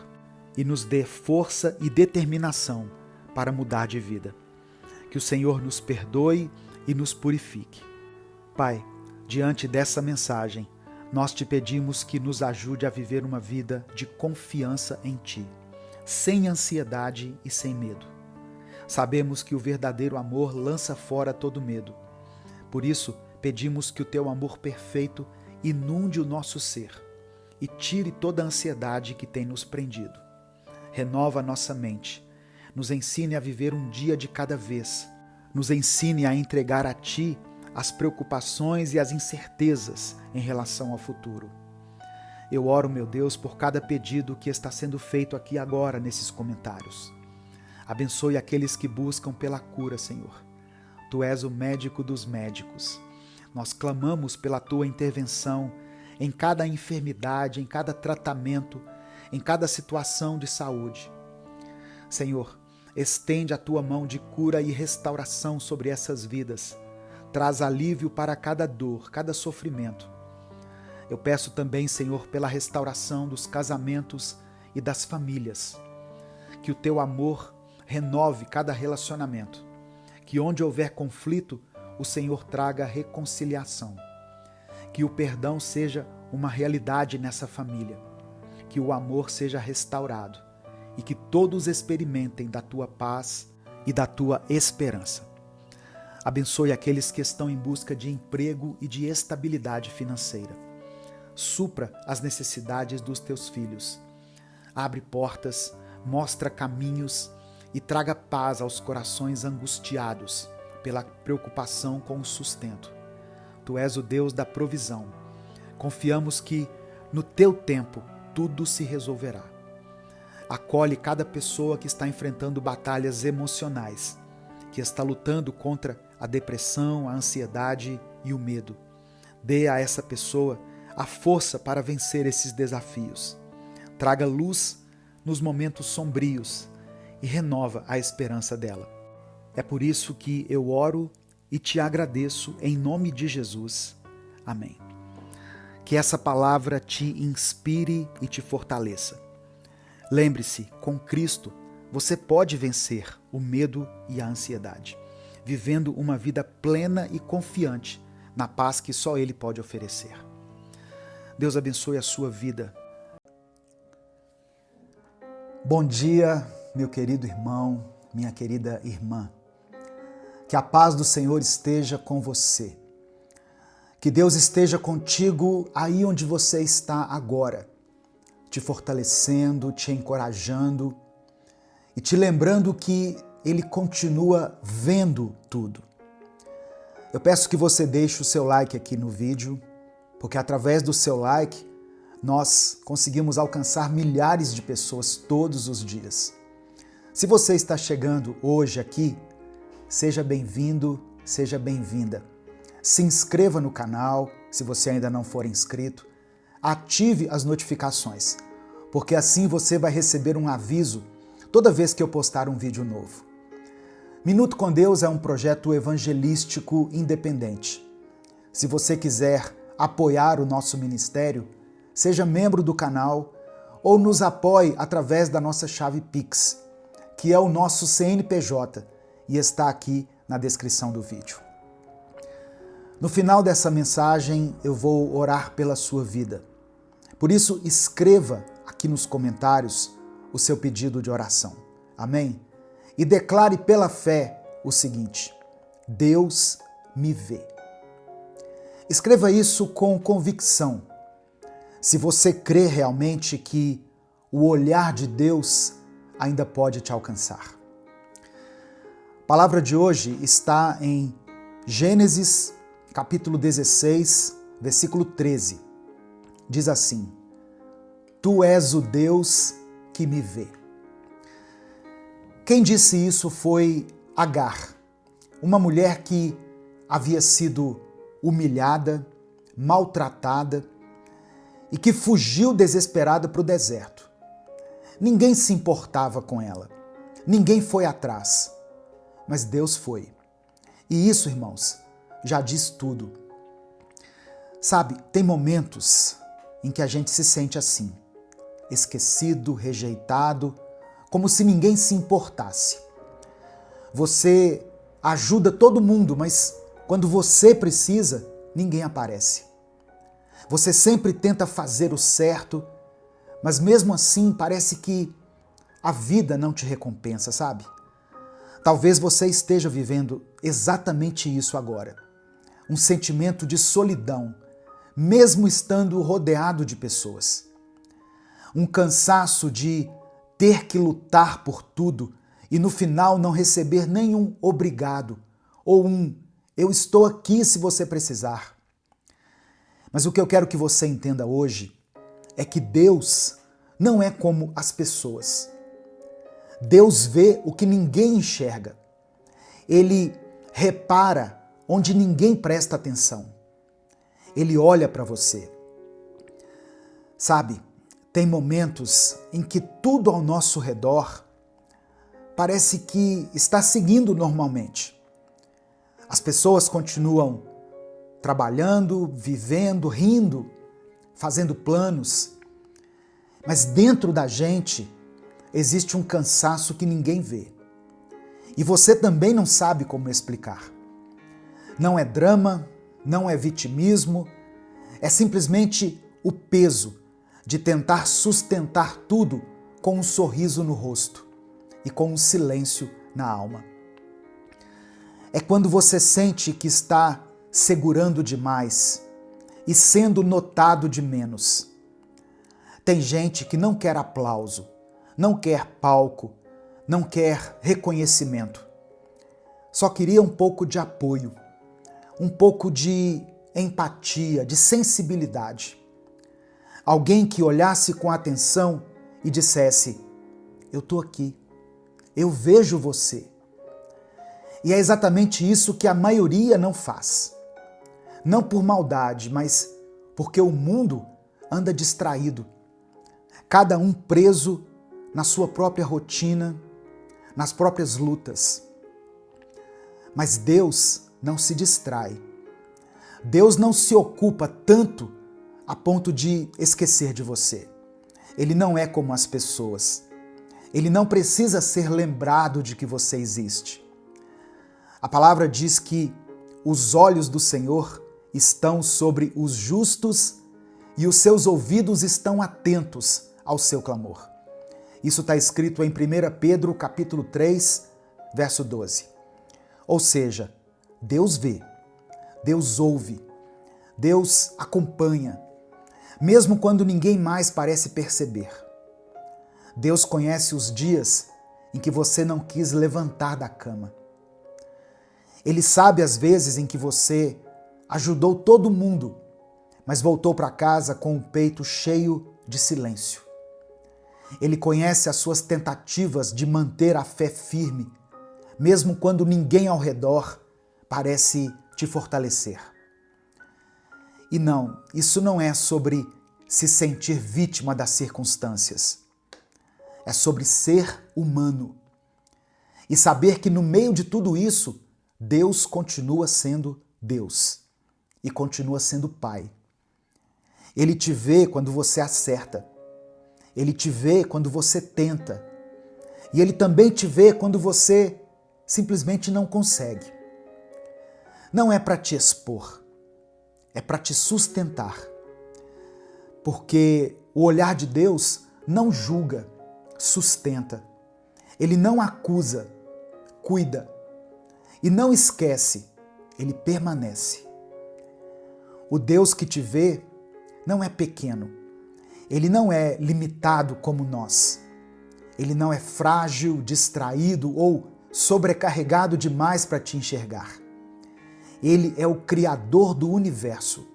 e nos dê força e determinação para mudar de vida. Que o Senhor nos perdoe e nos purifique. Pai, diante dessa mensagem, nós te pedimos que nos ajude a viver uma vida de confiança em Ti, sem ansiedade e sem medo. Sabemos que o verdadeiro amor lança fora todo medo. Por isso, pedimos que o Teu amor perfeito inunde o nosso ser e tire toda a ansiedade que tem nos prendido. Renova nossa mente, nos ensine a viver um dia de cada vez, nos ensine a entregar a Ti as preocupações e as incertezas em relação ao futuro. Eu oro, meu Deus, por cada pedido que está sendo feito aqui agora nesses comentários. Abençoe aqueles que buscam pela cura, Senhor. Tu és o médico dos médicos. Nós clamamos pela Tua intervenção em cada enfermidade, em cada tratamento, em cada situação de saúde. Senhor, estende a Tua mão de cura e restauração sobre essas vidas. Traz alívio para cada dor, cada sofrimento. Eu peço também, Senhor, pela restauração dos casamentos e das famílias. Que o Teu amor renove cada relacionamento. Que onde houver conflito, o Senhor traga reconciliação. que o perdão seja uma realidade nessa família, que o amor seja restaurado e que todos experimentem da tua paz e da tua esperança. Abençoe aqueles que estão em busca de emprego e de estabilidade financeira. Supra as necessidades dos teus filhos. Abre portas, mostra caminhos e traga paz aos corações angustiados pela preocupação com o sustento. Tu és o Deus da provisão. Confiamos que, no teu tempo, tudo se resolverá. Acolhe cada pessoa que está enfrentando batalhas emocionais, que está lutando contra a depressão, a ansiedade e o medo. Dê a essa pessoa a força para vencer esses desafios. Traga luz nos momentos sombrios e renova a esperança dela. É por isso que eu oro e te agradeço em nome de Jesus. Amém. Que essa palavra te inspire e te fortaleça. Lembre-se, com Cristo, você pode vencer o medo e a ansiedade, vivendo uma vida plena e confiante na paz que só Ele pode oferecer. Deus abençoe a sua vida. Bom dia, meu querido irmão, minha querida irmã. Que a paz do Senhor esteja com você. Que Deus esteja contigo aí onde você está agora, te fortalecendo, te encorajando e te lembrando que Ele continua vendo tudo. Eu peço que você deixe o seu like aqui no vídeo, porque através do seu like nós conseguimos alcançar milhares de pessoas todos os dias. Se você está chegando hoje aqui, seja bem-vindo, seja bem-vinda. Se inscreva no canal, se você ainda não for inscrito. Ative as notificações, porque assim você vai receber um aviso toda vez que eu postar um vídeo novo. Minuto com Deus é um projeto evangelístico independente. Se você quiser apoiar o nosso ministério, seja membro do canal ou nos apoie através da nossa chave Pix, que é o nosso CNPJ e está aqui na descrição do vídeo. No final dessa mensagem, eu vou orar pela sua vida. Por isso, escreva aqui nos comentários o seu pedido de oração. Amém? E declare pela fé o seguinte: Deus me vê. Escreva isso com convicção. Se você crê realmente que o olhar de Deus ainda pode te alcançar. A palavra de hoje está em Gênesis, capítulo 16, versículo 13. Diz assim: Tu és o Deus que me vê. Quem disse isso foi Agar, uma mulher que havia sido humilhada, maltratada e que fugiu desesperada para o deserto. Ninguém se importava com ela, ninguém foi atrás, mas Deus foi. E isso, irmãos, já diz tudo. Sabe, tem momentos em que a gente se sente assim, esquecido, rejeitado, como se ninguém se importasse. Você ajuda todo mundo, mas quando você precisa, ninguém aparece. Você sempre tenta fazer o certo, mas mesmo assim parece que a vida não te recompensa, sabe? Talvez você esteja vivendo exatamente isso agora. Um sentimento de solidão, mesmo estando rodeado de pessoas. Um cansaço de ter que lutar por tudo e no final não receber nenhum obrigado ou eu estou aqui se você precisar. Mas o que eu quero que você entenda hoje é que Deus não é como as pessoas. Deus vê o que ninguém enxerga. Ele repara onde ninguém presta atenção. Ele olha para você. Sabe, tem momentos em que tudo ao nosso redor parece que está seguindo normalmente. As pessoas continuam trabalhando, vivendo, rindo, fazendo planos. Mas dentro da gente existe um cansaço que ninguém vê. E você também não sabe como explicar. Não é drama, não é vitimismo, é simplesmente o peso de tentar sustentar tudo com um sorriso no rosto e com um silêncio na alma. É quando você sente que está segurando demais e sendo notado de menos. Tem gente que não quer aplauso, não quer palco, não quer reconhecimento. Só queria um pouco de apoio, um pouco de empatia, de sensibilidade. Alguém que olhasse com atenção e dissesse: eu estou aqui, eu vejo você. E é exatamente isso que a maioria não faz. Não por maldade, mas porque o mundo anda distraído. Cada um preso na sua própria rotina, nas próprias lutas. Mas Deus não se distrai. Deus não se ocupa tanto a ponto de esquecer de você. Ele não é como as pessoas. Ele não precisa ser lembrado de que você existe. A palavra diz que os olhos do Senhor estão sobre os justos e os seus ouvidos estão atentos ao seu clamor. Isso está escrito em 1 Pedro capítulo 3, verso 12. Ou seja, Deus vê, Deus ouve, Deus acompanha, mesmo quando ninguém mais parece perceber. Deus conhece os dias em que você não quis levantar da cama. Ele sabe as vezes em que você ajudou todo mundo, mas voltou para casa com o peito cheio de silêncio. Ele conhece as suas tentativas de manter a fé firme, mesmo quando ninguém ao redor parece te fortalecer. E não, isso não é sobre se sentir vítima das circunstâncias. É sobre ser humano e saber que no meio de tudo isso, Deus continua sendo Deus e continua sendo Pai. Ele te vê quando você acerta. Ele te vê quando você tenta. E Ele também te vê quando você simplesmente não consegue. Não é para te expor, é para te sustentar. Porque o olhar de Deus não julga, sustenta. Ele não acusa, cuida. E não esquece, ele permanece. O Deus que te vê não é pequeno. Ele não é limitado como nós. Ele não é frágil, distraído ou sobrecarregado demais para te enxergar. Ele é o Criador do universo.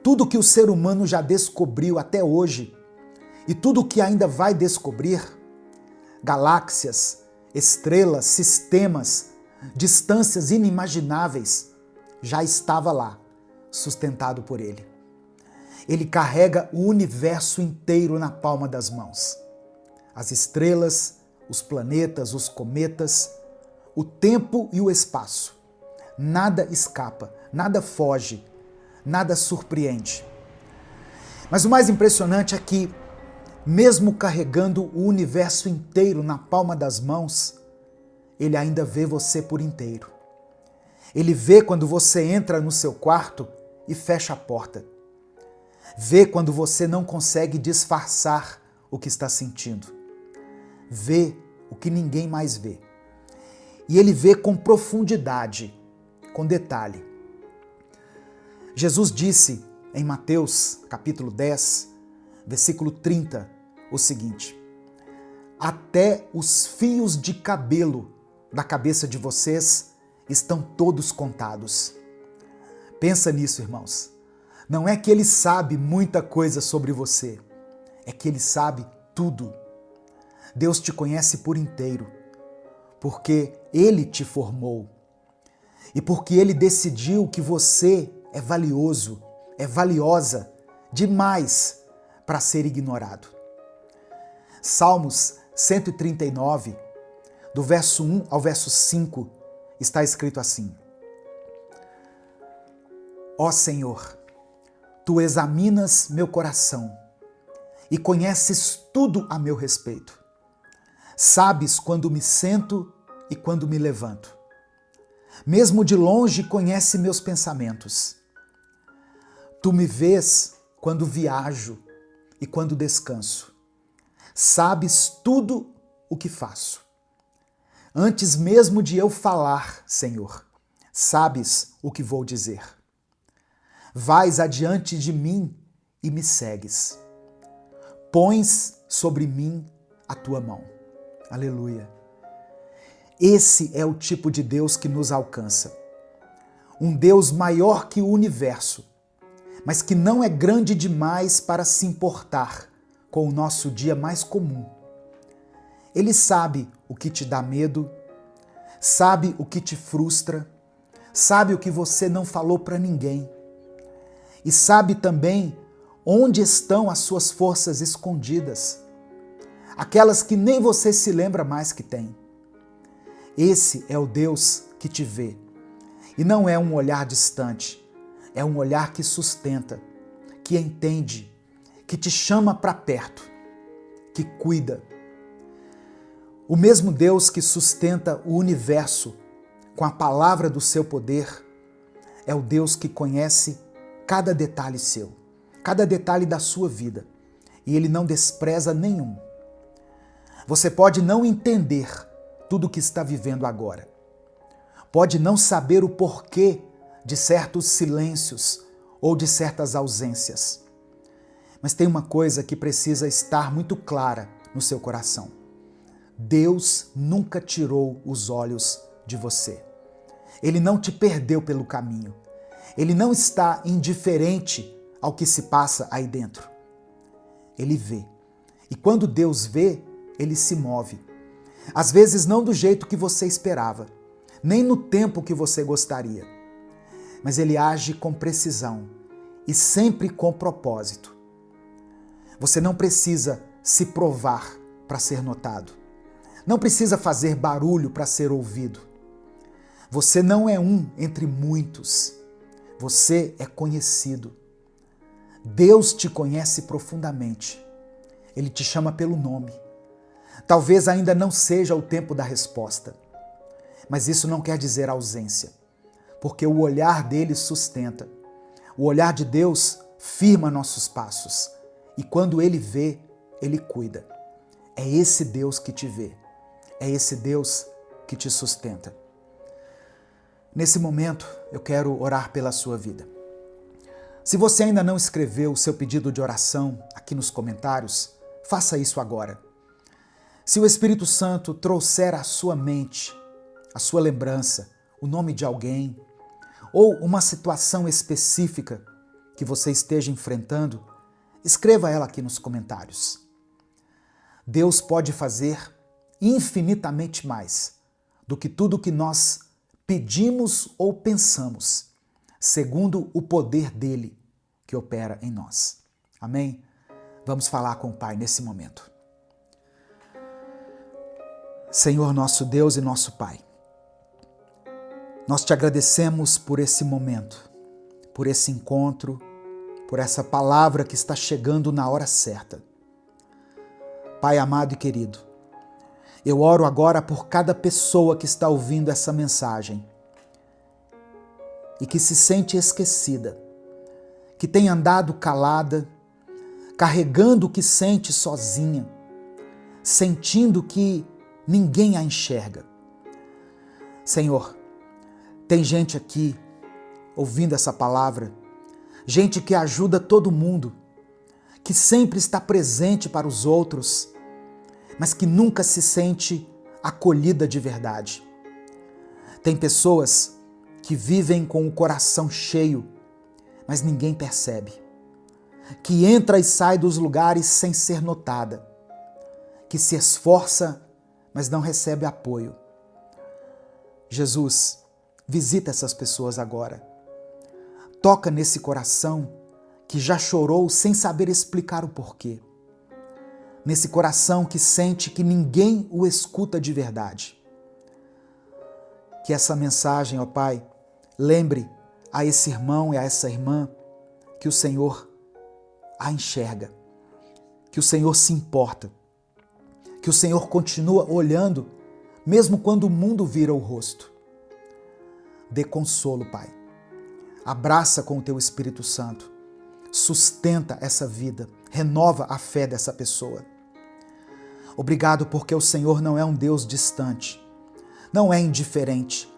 Tudo que o ser humano já descobriu até hoje e tudo que ainda vai descobrir, galáxias, estrelas, sistemas, distâncias inimagináveis, já estava lá, sustentado por Ele. Ele carrega o universo inteiro na palma das mãos. As estrelas, os planetas, os cometas, o tempo e o espaço. Nada escapa, nada foge, nada surpreende. Mas o mais impressionante é que, mesmo carregando o universo inteiro na palma das mãos, Ele ainda vê você por inteiro. Ele vê quando você entra no seu quarto e fecha a porta. Vê quando você não consegue disfarçar o que está sentindo. Vê o que ninguém mais vê. E Ele vê com profundidade, com detalhe. Jesus disse em Mateus, capítulo 10, versículo 30, o seguinte: até os fios de cabelo da cabeça de vocês estão todos contados. Pensa nisso, irmãos. Não é que Ele sabe muita coisa sobre você, é que Ele sabe tudo. Deus te conhece por inteiro, porque Ele te formou e porque Ele decidiu que você é valioso, é valiosa demais para ser ignorado. Salmos 139, do verso 1 ao verso 5, está escrito assim: ó Senhor, Tu examinas meu coração e conheces tudo a meu respeito. Sabes quando me sento e quando me levanto. Mesmo de longe conhece meus pensamentos. Tu me vês quando viajo e quando descanso. Sabes tudo o que faço. Antes mesmo de eu falar, Senhor, sabes o que vou dizer. Vais adiante de mim e me segues. Pões sobre mim a tua mão. Aleluia. Esse é o tipo de Deus que nos alcança. Um Deus maior que o universo, mas que não é grande demais para se importar com o nosso dia mais comum. Ele sabe o que te dá medo, sabe o que te frustra, sabe o que você não falou para ninguém e sabe também onde estão as suas forças escondidas, aquelas que nem você se lembra mais que tem. Esse é o Deus que te vê e não é um olhar distante, é um olhar que sustenta, que entende, que te chama para perto, que cuida. O mesmo Deus que sustenta o universo com a palavra do seu poder é o Deus que conhece cada detalhe seu, cada detalhe da sua vida, e Ele não despreza nenhum. Você pode não entender tudo o que está vivendo agora, pode não saber o porquê de certos silêncios ou de certas ausências, mas tem uma coisa que precisa estar muito clara no seu coração. Deus nunca tirou os olhos de você. Ele não te perdeu pelo caminho. Ele não está indiferente ao que se passa aí dentro. Ele vê. E quando Deus vê, Ele se move. Às vezes não do jeito que você esperava, nem no tempo que você gostaria. Mas Ele age com precisão e sempre com propósito. Você não precisa se provar para ser notado. Não precisa fazer barulho para ser ouvido. Você não é um entre muitos. Você é conhecido. Deus te conhece profundamente. Ele te chama pelo nome. Talvez ainda não seja o tempo da resposta, mas isso não quer dizer ausência, porque o olhar dele sustenta. O olhar de Deus firma nossos passos e quando ele vê, ele cuida. É esse Deus que te vê. É esse Deus que te sustenta. Nesse momento, eu quero orar pela sua vida. Se você ainda não escreveu o seu pedido de oração aqui nos comentários, faça isso agora. Se o Espírito Santo trouxer à sua mente, à sua lembrança, o nome de alguém ou uma situação específica que você esteja enfrentando, escreva ela aqui nos comentários. Deus pode fazer infinitamente mais do que tudo que nós pedimos ou pensamos, segundo o poder dele que opera em nós. Amém? Vamos falar com o Pai nesse momento. Senhor nosso Deus e nosso Pai, nós te agradecemos por esse momento, por esse encontro, por essa palavra que está chegando na hora certa. Pai amado e querido, eu oro agora por cada pessoa que está ouvindo essa mensagem e que se sente esquecida, que tem andado calada, carregando o que sente sozinha, sentindo que ninguém a enxerga. Senhor, tem gente aqui ouvindo essa palavra, gente que ajuda todo mundo, que sempre está presente para os outros, mas que nunca se sente acolhida de verdade. Tem pessoas que vivem com o coração cheio, mas ninguém percebe, que entra e sai dos lugares sem ser notada, que se esforça, mas não recebe apoio. Jesus, visita essas pessoas agora. Toca nesse coração que já chorou sem saber explicar o porquê. Nesse coração que sente que ninguém o escuta de verdade. Que essa mensagem, ó Pai, lembre a esse irmão e a essa irmã que o Senhor a enxerga, que o Senhor se importa, que o Senhor continua olhando, mesmo quando o mundo vira o rosto. Dê consolo, Pai. Abraça com o Teu Espírito Santo sustenta essa vida, renova a fé dessa pessoa. Obrigado porque o Senhor não é um Deus distante, não é indiferente,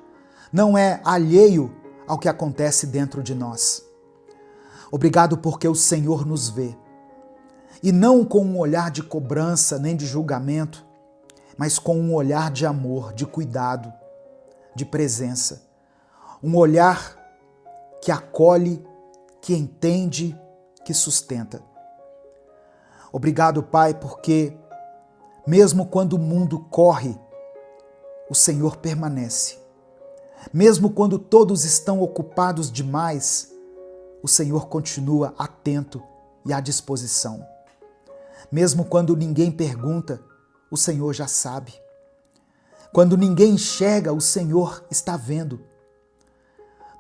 não é alheio ao que acontece dentro de nós. Obrigado porque o Senhor nos vê, e não com um olhar de cobrança nem de julgamento, mas com um olhar de amor, de cuidado, de presença. Um olhar que acolhe, que entende, que sustenta. Obrigado, Pai, porque mesmo quando o mundo corre, o Senhor permanece. Mesmo quando todos estão ocupados demais, o Senhor continua atento e à disposição. Mesmo quando ninguém pergunta, o Senhor já sabe. Quando ninguém enxerga, o Senhor está vendo.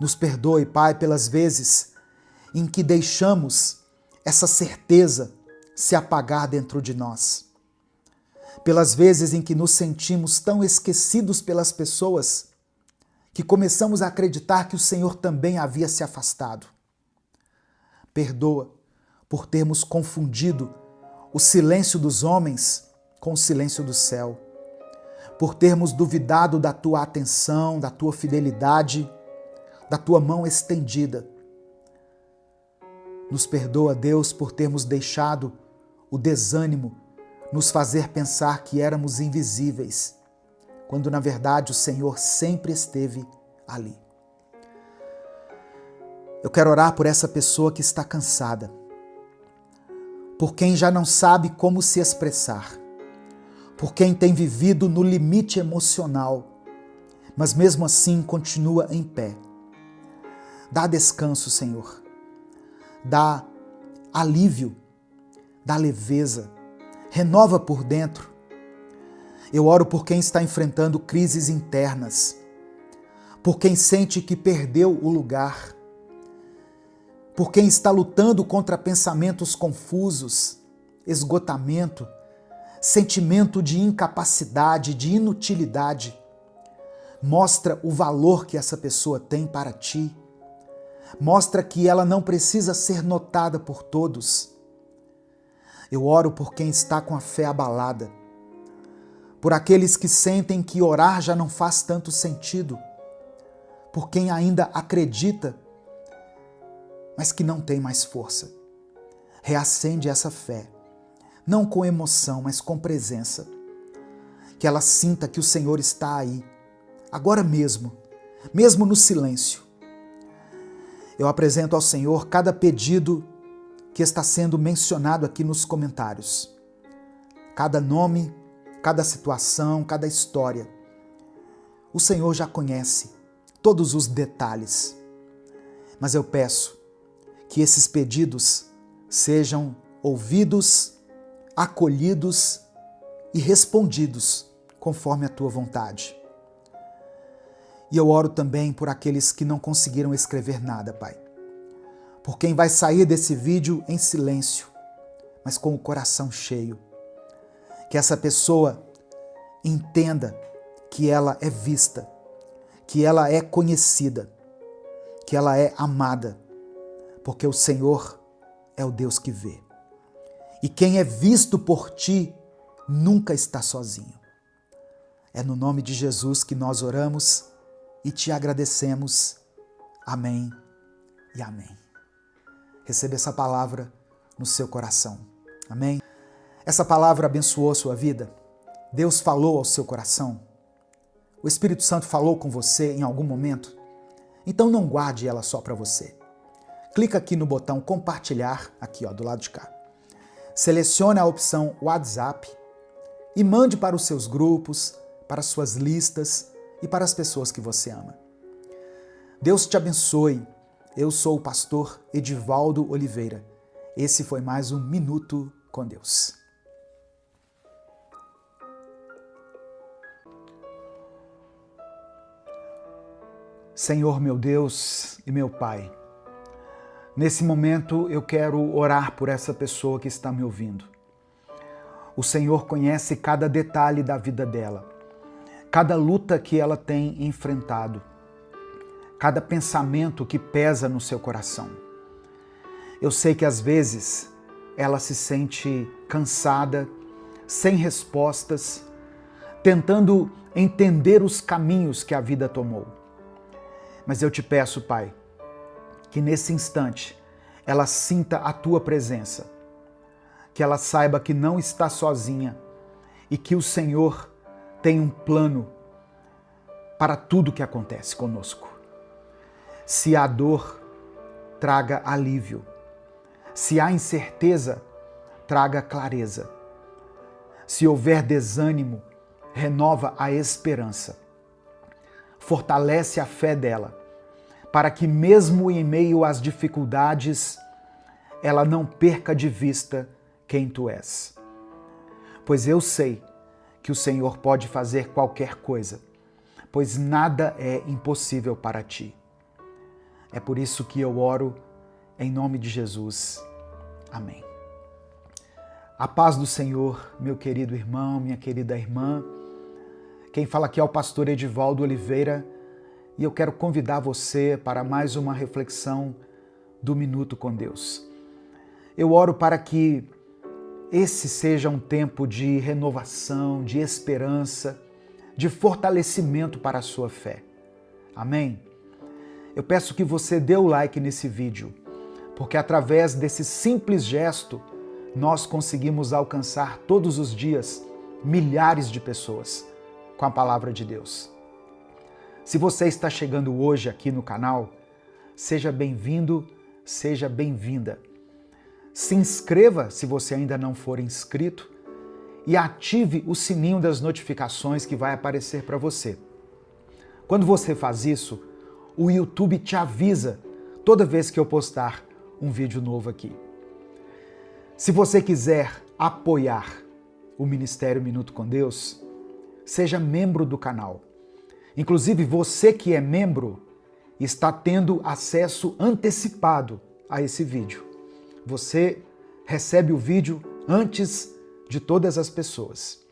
Nos perdoe, Pai, pelas vezes em que deixamos essa certeza se apagar dentro de nós. Pelas vezes em que nos sentimos tão esquecidos pelas pessoas que começamos a acreditar que o Senhor também havia se afastado. Perdoa por termos confundido o silêncio dos homens com o silêncio do céu, por termos duvidado da tua atenção, da tua fidelidade, da tua mão estendida. Nos perdoa, Deus, por termos deixado o desânimo nos fazer pensar que éramos invisíveis, quando na verdade o Senhor sempre esteve ali. Eu quero orar por essa pessoa que está cansada, por quem já não sabe como se expressar, por quem tem vivido no limite emocional, mas mesmo assim continua em pé. Dá descanso, Senhor. Dá alívio, dá leveza, renova por dentro. Eu oro por quem está enfrentando crises internas, por quem sente que perdeu o lugar, por quem está lutando contra pensamentos confusos, esgotamento, sentimento de incapacidade, de inutilidade. Mostra o valor que essa pessoa tem para ti. Mostra que ela não precisa ser notada por todos. Eu oro por quem está com a fé abalada, por aqueles que sentem que orar já não faz tanto sentido, por quem ainda acredita, mas que não tem mais força. Reacende essa fé, não com emoção, mas com presença. Que ela sinta que o Senhor está aí, agora mesmo no silêncio. Eu apresento ao Senhor cada pedido que está sendo mencionado aqui nos comentários. Cada nome, cada situação, cada história. O Senhor já conhece todos os detalhes. Mas eu peço que esses pedidos sejam ouvidos, acolhidos e respondidos conforme a tua vontade. E eu oro também por aqueles que não conseguiram escrever nada, Pai. Por quem vai sair desse vídeo em silêncio, mas com o coração cheio. Que essa pessoa entenda que ela é vista, que ela é conhecida, que ela é amada, porque o Senhor é o Deus que vê. E quem é visto por ti nunca está sozinho. É no nome de Jesus que nós oramos e te agradecemos. Amém e amém. Receba essa palavra no seu coração. Amém? Essa palavra abençoou sua vida? Deus falou ao seu coração? O Espírito Santo falou com você em algum momento? Então não guarde ela só para você. Clica aqui no botão compartilhar, aqui ó, do lado de cá. Selecione a opção WhatsApp e mande para os seus grupos, para as suas listas e para as pessoas que você ama. Deus te abençoe. Eu sou o pastor Edivaldo Oliveira. Esse foi mais um Minuto com Deus. Senhor meu Deus e meu Pai, nesse momento eu quero orar por essa pessoa que está me ouvindo. O Senhor conhece cada detalhe da vida dela, cada luta que ela tem enfrentado, cada pensamento que pesa no seu coração. Eu sei que às vezes ela se sente cansada, sem respostas, tentando entender os caminhos que a vida tomou. Mas eu te peço, Pai, que nesse instante ela sinta a tua presença, que ela saiba que não está sozinha e que o Senhor tem um plano para tudo que acontece conosco. Se há dor, traga alívio. Se há incerteza, traga clareza. Se houver desânimo, renova a esperança. Fortalece a fé dela, para que mesmo em meio às dificuldades, ela não perca de vista quem tu és. Pois eu sei que o Senhor pode fazer qualquer coisa, pois nada é impossível para ti. É por isso que eu oro em nome de Jesus. Amém. A paz do Senhor, meu querido irmão, minha querida irmã. Quem fala aqui é o pastor Edivaldo Oliveira e eu quero convidar você para mais uma reflexão do Minuto com Deus. Eu oro para que esse seja um tempo de renovação, de esperança, de fortalecimento para a sua fé. Amém? Eu peço que você dê o like nesse vídeo, porque através desse simples gesto, nós conseguimos alcançar todos os dias milhares de pessoas com a palavra de Deus. Se você está chegando hoje aqui no canal, seja bem-vindo, seja bem-vinda. Se inscreva se você ainda não for inscrito e ative o sininho das notificações que vai aparecer para você. Quando você faz isso, o YouTube te avisa toda vez que eu postar um vídeo novo aqui. Se você quiser apoiar o Ministério Minuto com Deus, seja membro do canal. Inclusive, você que é membro está tendo acesso antecipado a esse vídeo. Você recebe o vídeo antes de todas as pessoas.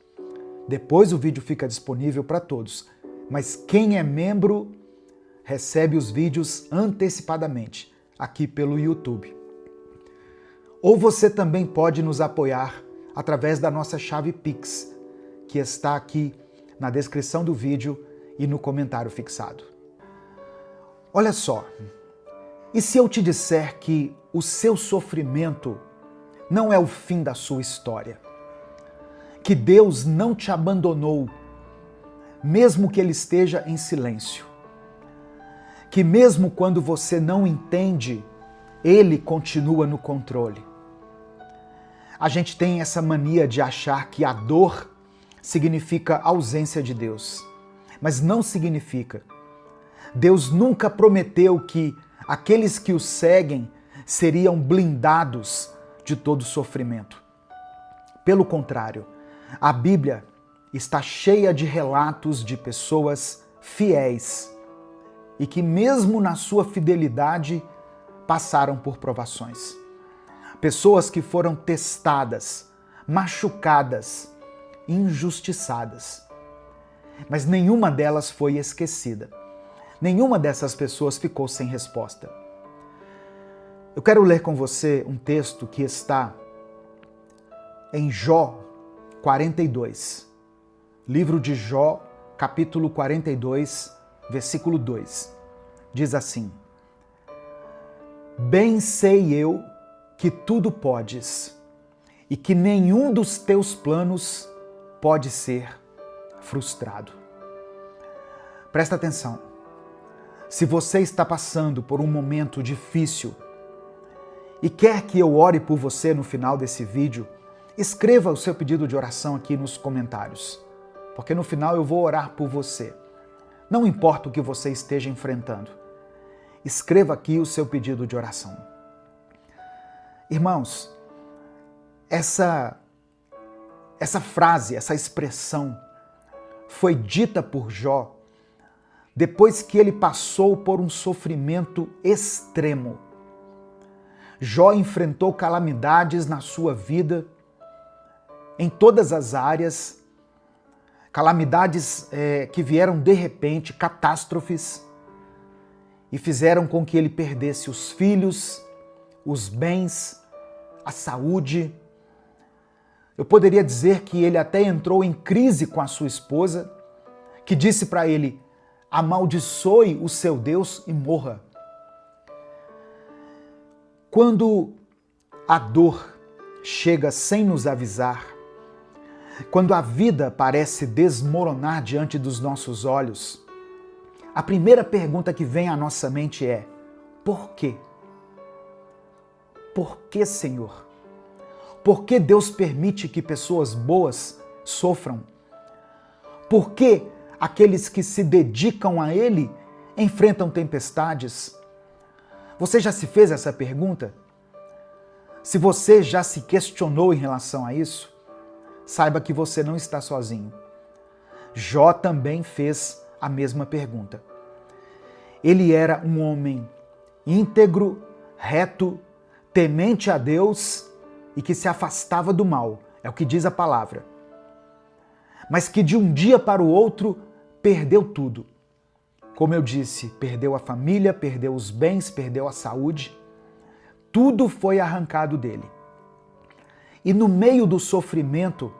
Depois o vídeo fica disponível para todos, mas quem é membro recebe os vídeos antecipadamente aqui pelo YouTube. Ou você também pode nos apoiar através da nossa chave Pix, que está aqui na descrição do vídeo e no comentário fixado. Olha só, e se eu te disser que o seu sofrimento não é o fim da sua história? Que Deus não te abandonou, mesmo que Ele esteja em silêncio? Que mesmo quando você não entende, Ele continua no controle? A gente tem essa mania de achar que a dor significa ausência de Deus, mas não significa. Deus nunca prometeu que aqueles que o seguem seriam blindados de todo sofrimento. Pelo contrário, a Bíblia está cheia de relatos de pessoas fiéis e que mesmo na sua fidelidade passaram por provações. Pessoas que foram testadas, machucadas, injustiçadas. Mas nenhuma delas foi esquecida. Nenhuma dessas pessoas ficou sem resposta. Eu quero ler com você um texto que está em Jó 42. Livro de Jó, capítulo 42, versículo 2. Diz assim: Bem sei eu que tudo podes e que nenhum dos teus planos pode ser frustrado. Presta atenção. Se você está passando por um momento difícil e quer que eu ore por você no final desse vídeo, escreva o seu pedido de oração aqui nos comentários, porque no final eu vou orar por você. Não importa o que você esteja enfrentando, escreva aqui o seu pedido de oração. Irmãos, essa frase, essa expressão foi dita por Jó depois que ele passou por um sofrimento extremo. Jó enfrentou calamidades na sua vida, em todas as áreas, calamidades que vieram de repente, catástrofes, e fizeram com que ele perdesse os filhos, os bens, a saúde. Eu poderia dizer que ele até entrou em crise com a sua esposa, que disse para ele: amaldiçoe o seu Deus e morra. Quando a dor chega sem nos avisar, quando a vida parece desmoronar diante dos nossos olhos, a primeira pergunta que vem à nossa mente é: por quê? Por que, Senhor? Por que Deus permite que pessoas boas sofram? Por que aqueles que se dedicam a Ele enfrentam tempestades? Você já se fez essa pergunta? Se você já se questionou em relação a isso, saiba que você não está sozinho. Jó também fez a mesma pergunta. Ele era um homem íntegro, reto, temente a Deus e que se afastava do mal, é o que diz a palavra. Mas que de um dia para o outro perdeu tudo. Como eu disse, perdeu a família, perdeu os bens, perdeu a saúde. Tudo foi arrancado dele. E no meio do sofrimento,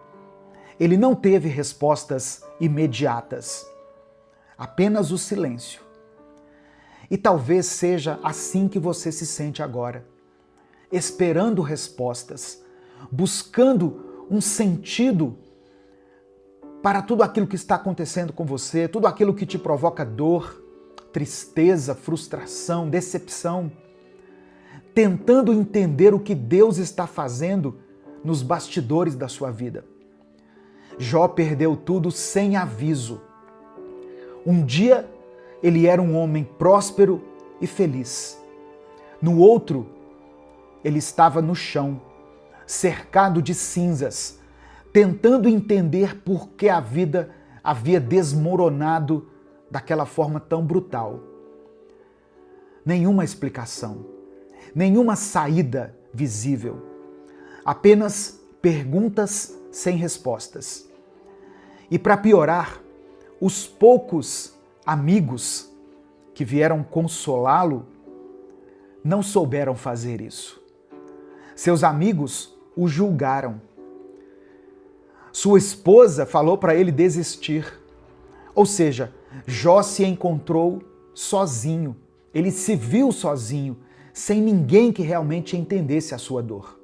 ele não teve respostas imediatas, apenas o silêncio. E talvez seja assim que você se sente agora, esperando respostas, buscando um sentido para tudo aquilo que está acontecendo com você, tudo aquilo que te provoca dor, tristeza, frustração, decepção, tentando entender o que Deus está fazendo nos bastidores da sua vida. Jó perdeu tudo sem aviso. Um dia ele era um homem próspero e feliz. No outro, ele estava no chão, cercado de cinzas, tentando entender por que a vida havia desmoronado daquela forma tão brutal. Nenhuma explicação, nenhuma saída visível, apenas perguntas sem respostas. E para piorar, os poucos amigos que vieram consolá-lo não souberam fazer isso. Seus amigos o julgaram. Sua esposa falou para ele desistir. Ou seja, Jó se encontrou sozinho. Ele se viu sozinho, sem ninguém que realmente entendesse a sua dor.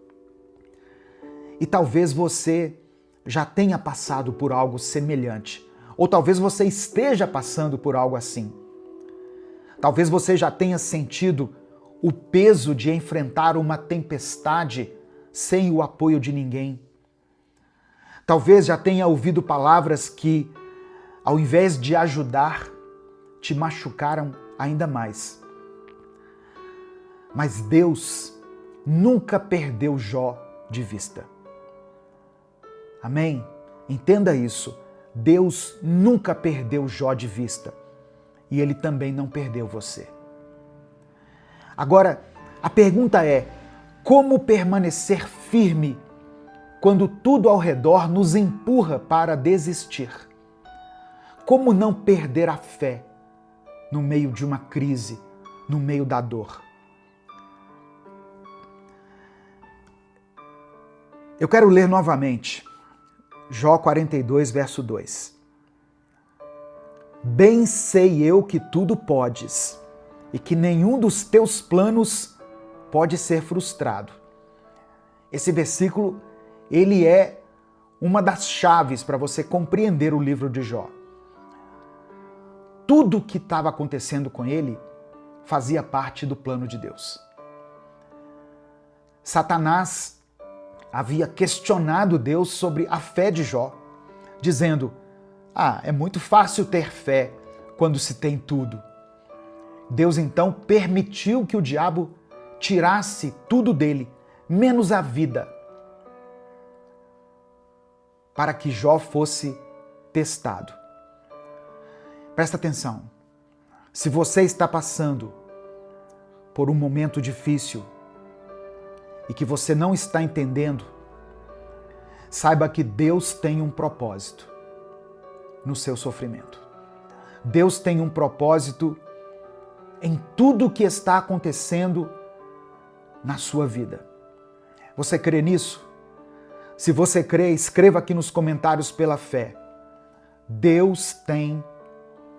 E talvez você já tenha passado por algo semelhante. Ou talvez você esteja passando por algo assim. Talvez você já tenha sentido o peso de enfrentar uma tempestade sem o apoio de ninguém. Talvez já tenha ouvido palavras que, ao invés de ajudar, te machucaram ainda mais. Mas Deus nunca perdeu Jó de vista. Amém? Entenda isso. Deus nunca perdeu Jó de vista. E Ele também não perdeu você. Agora, a pergunta é: como permanecer firme quando tudo ao redor nos empurra para desistir? Como não perder a fé no meio de uma crise, no meio da dor? Eu quero ler novamente Jó 42, verso 2. Bem sei eu que tudo podes e que nenhum dos teus planos pode ser frustrado. Esse versículo, ele é uma das chaves para você compreender o livro de Jó. Tudo o que estava acontecendo com ele fazia parte do plano de Deus. Satanás havia questionado Deus sobre a fé de Jó, dizendo: é muito fácil ter fé quando se tem tudo. Deus então permitiu que o diabo tirasse tudo dele, menos a vida, para que Jó fosse testado. Presta atenção. Se você está passando por um momento difícil e que você não está entendendo, saiba que Deus tem um propósito no seu sofrimento. Deus tem um propósito em tudo o que está acontecendo na sua vida. Você crê nisso? Se você crê, escreva aqui nos comentários pela fé. Deus tem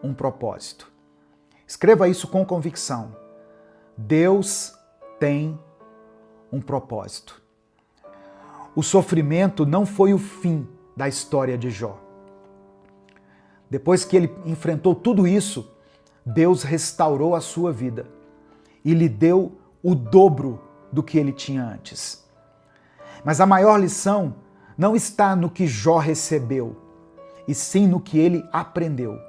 um propósito. Escreva isso com convicção. Deus tem um propósito. O sofrimento não foi o fim da história de Jó. Depois que ele enfrentou tudo isso, Deus restaurou a sua vida e lhe deu o dobro do que ele tinha antes. Mas a maior lição não está no que Jó recebeu, e sim no que ele aprendeu.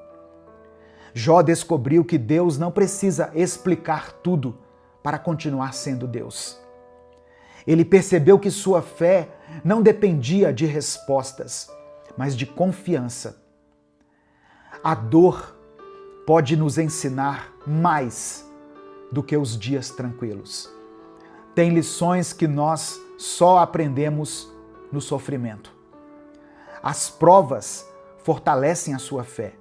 Jó descobriu que Deus não precisa explicar tudo para continuar sendo Deus. Ele percebeu que sua fé não dependia de respostas, mas de confiança. A dor pode nos ensinar mais do que os dias tranquilos. Tem lições que nós só aprendemos no sofrimento. As provas fortalecem a sua fé.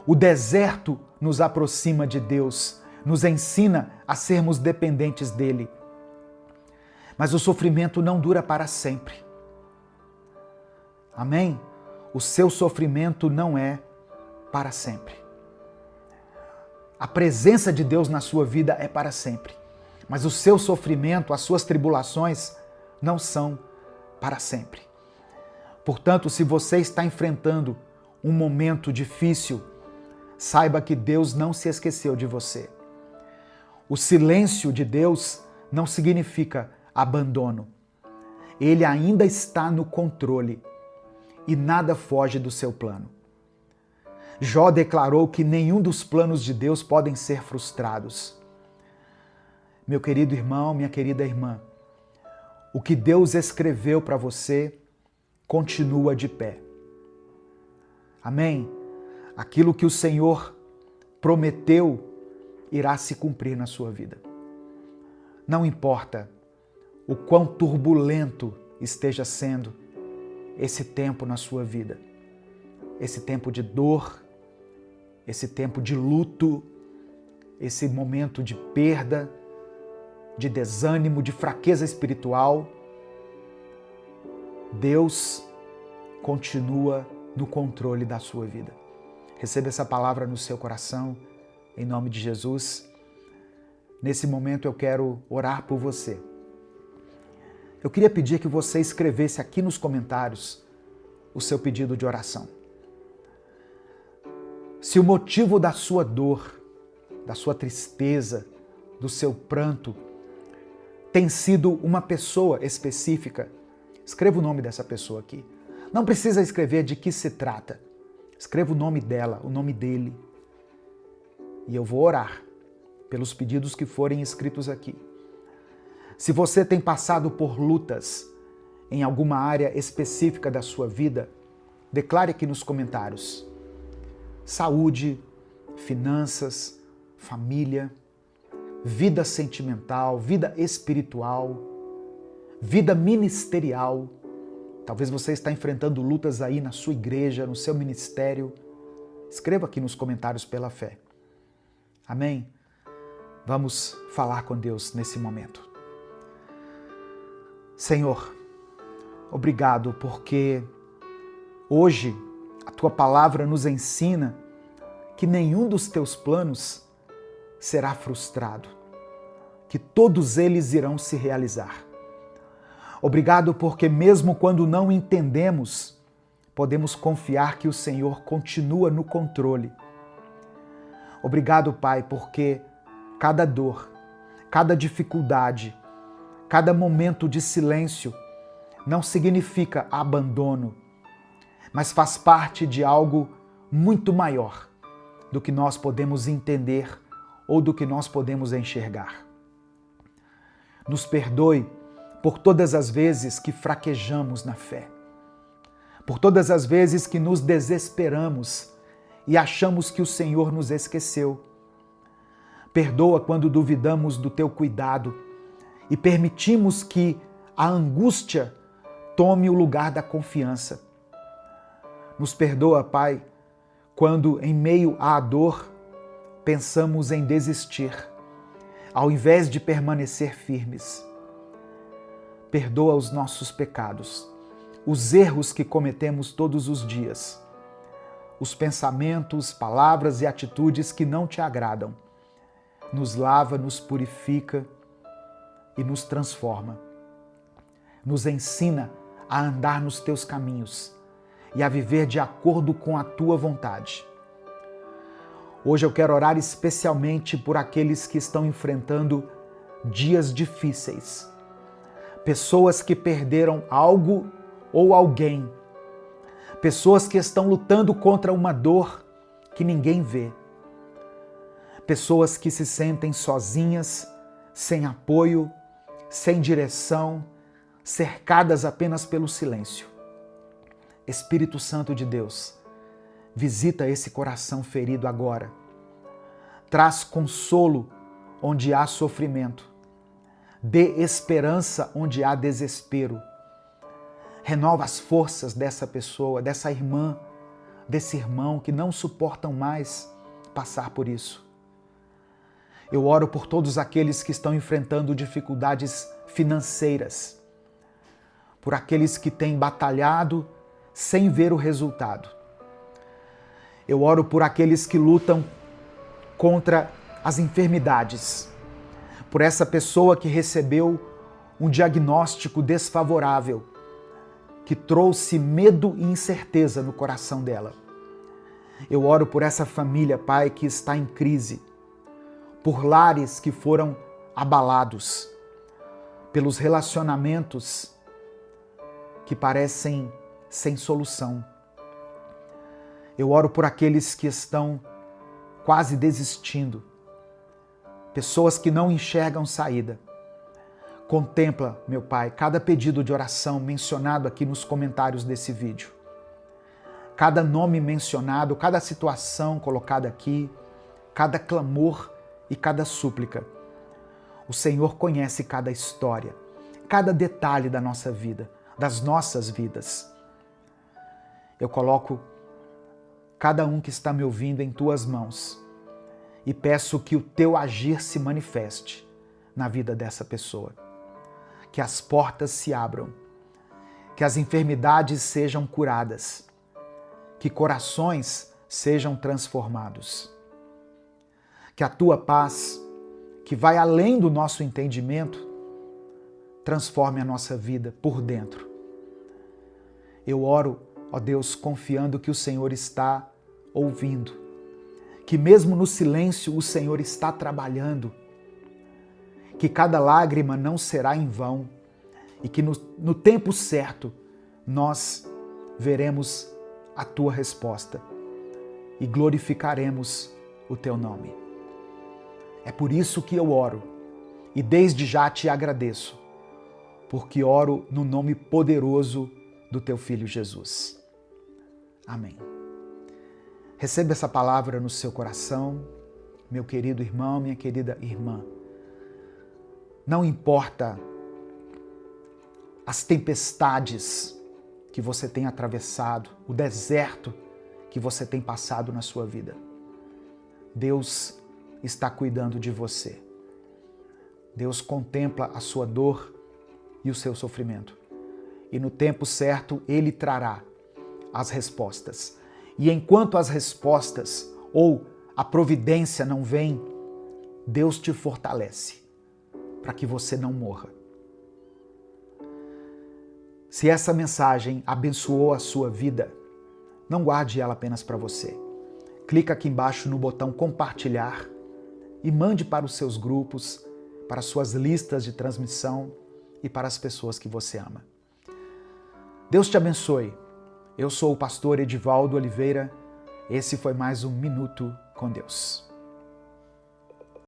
O deserto nos aproxima de Deus, nos ensina a sermos dependentes dele. Mas o sofrimento não dura para sempre. Amém? O seu sofrimento não é para sempre. A presença de Deus na sua vida é para sempre. Mas o seu sofrimento, as suas tribulações, não são para sempre. Portanto, se você está enfrentando um momento difícil, saiba que Deus não se esqueceu de você. O silêncio de Deus não significa abandono. Ele ainda está no controle e nada foge do seu plano. Jó declarou que nenhum dos planos de Deus podem ser frustrados. Meu querido irmão, minha querida irmã, o que Deus escreveu para você continua de pé. Amém? Aquilo que o Senhor prometeu irá se cumprir na sua vida. Não importa o quão turbulento esteja sendo esse tempo na sua vida, esse tempo de dor, esse tempo de luto, esse momento de perda, de desânimo, de fraqueza espiritual, Deus continua no controle da sua vida. Receba essa palavra no seu coração, em nome de Jesus. Nesse momento eu quero orar por você. Eu queria pedir que você escrevesse aqui nos comentários o seu pedido de oração. Se o motivo da sua dor, da sua tristeza, do seu pranto, tem sido uma pessoa específica, escreva o nome dessa pessoa aqui. Não precisa escrever de que se trata. Escreva o nome dela, o nome dele. E eu vou orar pelos pedidos que forem escritos aqui. Se você tem passado por lutas em alguma área específica da sua vida, declare aqui nos comentários. Saúde, finanças, família, vida sentimental, vida espiritual, vida ministerial. Talvez você está enfrentando lutas aí na sua igreja, no seu ministério. Escreva aqui nos comentários pela fé. Amém? Vamos falar com Deus nesse momento. Senhor, obrigado porque hoje a Tua palavra nos ensina que nenhum dos Teus planos será frustrado, que todos eles irão se realizar. Obrigado porque mesmo quando não entendemos, podemos confiar que o Senhor continua no controle. Obrigado, Pai, porque cada dor, cada dificuldade, cada momento de silêncio não significa abandono, mas faz parte de algo muito maior do que nós podemos entender ou do que nós podemos enxergar. Nos perdoe por todas as vezes que fraquejamos na fé, por todas as vezes que nos desesperamos e achamos que o Senhor nos esqueceu. Perdoa quando duvidamos do Teu cuidado e permitimos que a angústia tome o lugar da confiança. Nos perdoa, Pai, quando em meio à dor pensamos em desistir, ao invés de permanecer firmes. Perdoa os nossos pecados, os erros que cometemos todos os dias, os pensamentos, palavras e atitudes que não te agradam. Nos lava, nos purifica e nos transforma. Nos ensina a andar nos teus caminhos e a viver de acordo com a tua vontade. Hoje eu quero orar especialmente por aqueles que estão enfrentando dias difíceis. Pessoas que perderam algo ou alguém. Pessoas que estão lutando contra uma dor que ninguém vê. Pessoas que se sentem sozinhas, sem apoio, sem direção, cercadas apenas pelo silêncio. Espírito Santo de Deus, visita esse coração ferido agora. Traz consolo onde há sofrimento. Dê esperança onde há desespero. Renova as forças dessa pessoa, dessa irmã, desse irmão que não suportam mais passar por isso. Eu oro por todos aqueles que estão enfrentando dificuldades financeiras, por aqueles que têm batalhado sem ver o resultado. Eu oro por aqueles que lutam contra as enfermidades, por essa pessoa que recebeu um diagnóstico desfavorável, que trouxe medo e incerteza no coração dela. Eu oro por essa família, Pai, que está em crise, por lares que foram abalados, pelos relacionamentos que parecem sem solução. Eu oro por aqueles que estão quase desistindo, pessoas que não enxergam saída. Contempla, meu Pai, cada pedido de oração mencionado aqui nos comentários desse vídeo. Cada nome mencionado, cada situação colocada aqui, cada clamor e cada súplica. O Senhor conhece cada história, cada detalhe da nossa vida, das nossas vidas. Eu coloco cada um que está me ouvindo em tuas mãos e peço que o teu agir se manifeste na vida dessa pessoa. Que as portas se abram, que as enfermidades sejam curadas, que corações sejam transformados. Que a tua paz, que vai além do nosso entendimento, transforme a nossa vida por dentro. Eu oro, ó Deus, confiando que o Senhor está ouvindo, que mesmo no silêncio o Senhor está trabalhando, que cada lágrima não será em vão e que no tempo certo nós veremos a tua resposta e glorificaremos o teu nome. É por isso que eu oro e desde já te agradeço, porque oro no nome poderoso do teu Filho Jesus. Amém. Receba essa palavra no seu coração, meu querido irmão, minha querida irmã. Não importa as tempestades que você tem atravessado, o deserto que você tem passado na sua vida. Deus está cuidando de você. Deus contempla a sua dor e o seu sofrimento. E no tempo certo, Ele trará as respostas. E enquanto as respostas ou a providência não vem, Deus te fortalece para que você não morra. Se essa mensagem abençoou a sua vida, não guarde ela apenas para você. Clica aqui embaixo no botão compartilhar e mande para os seus grupos, para as suas listas de transmissão e para as pessoas que você ama. Deus te abençoe. Eu sou o pastor Edivaldo Oliveira. Esse foi mais um Minuto com Deus.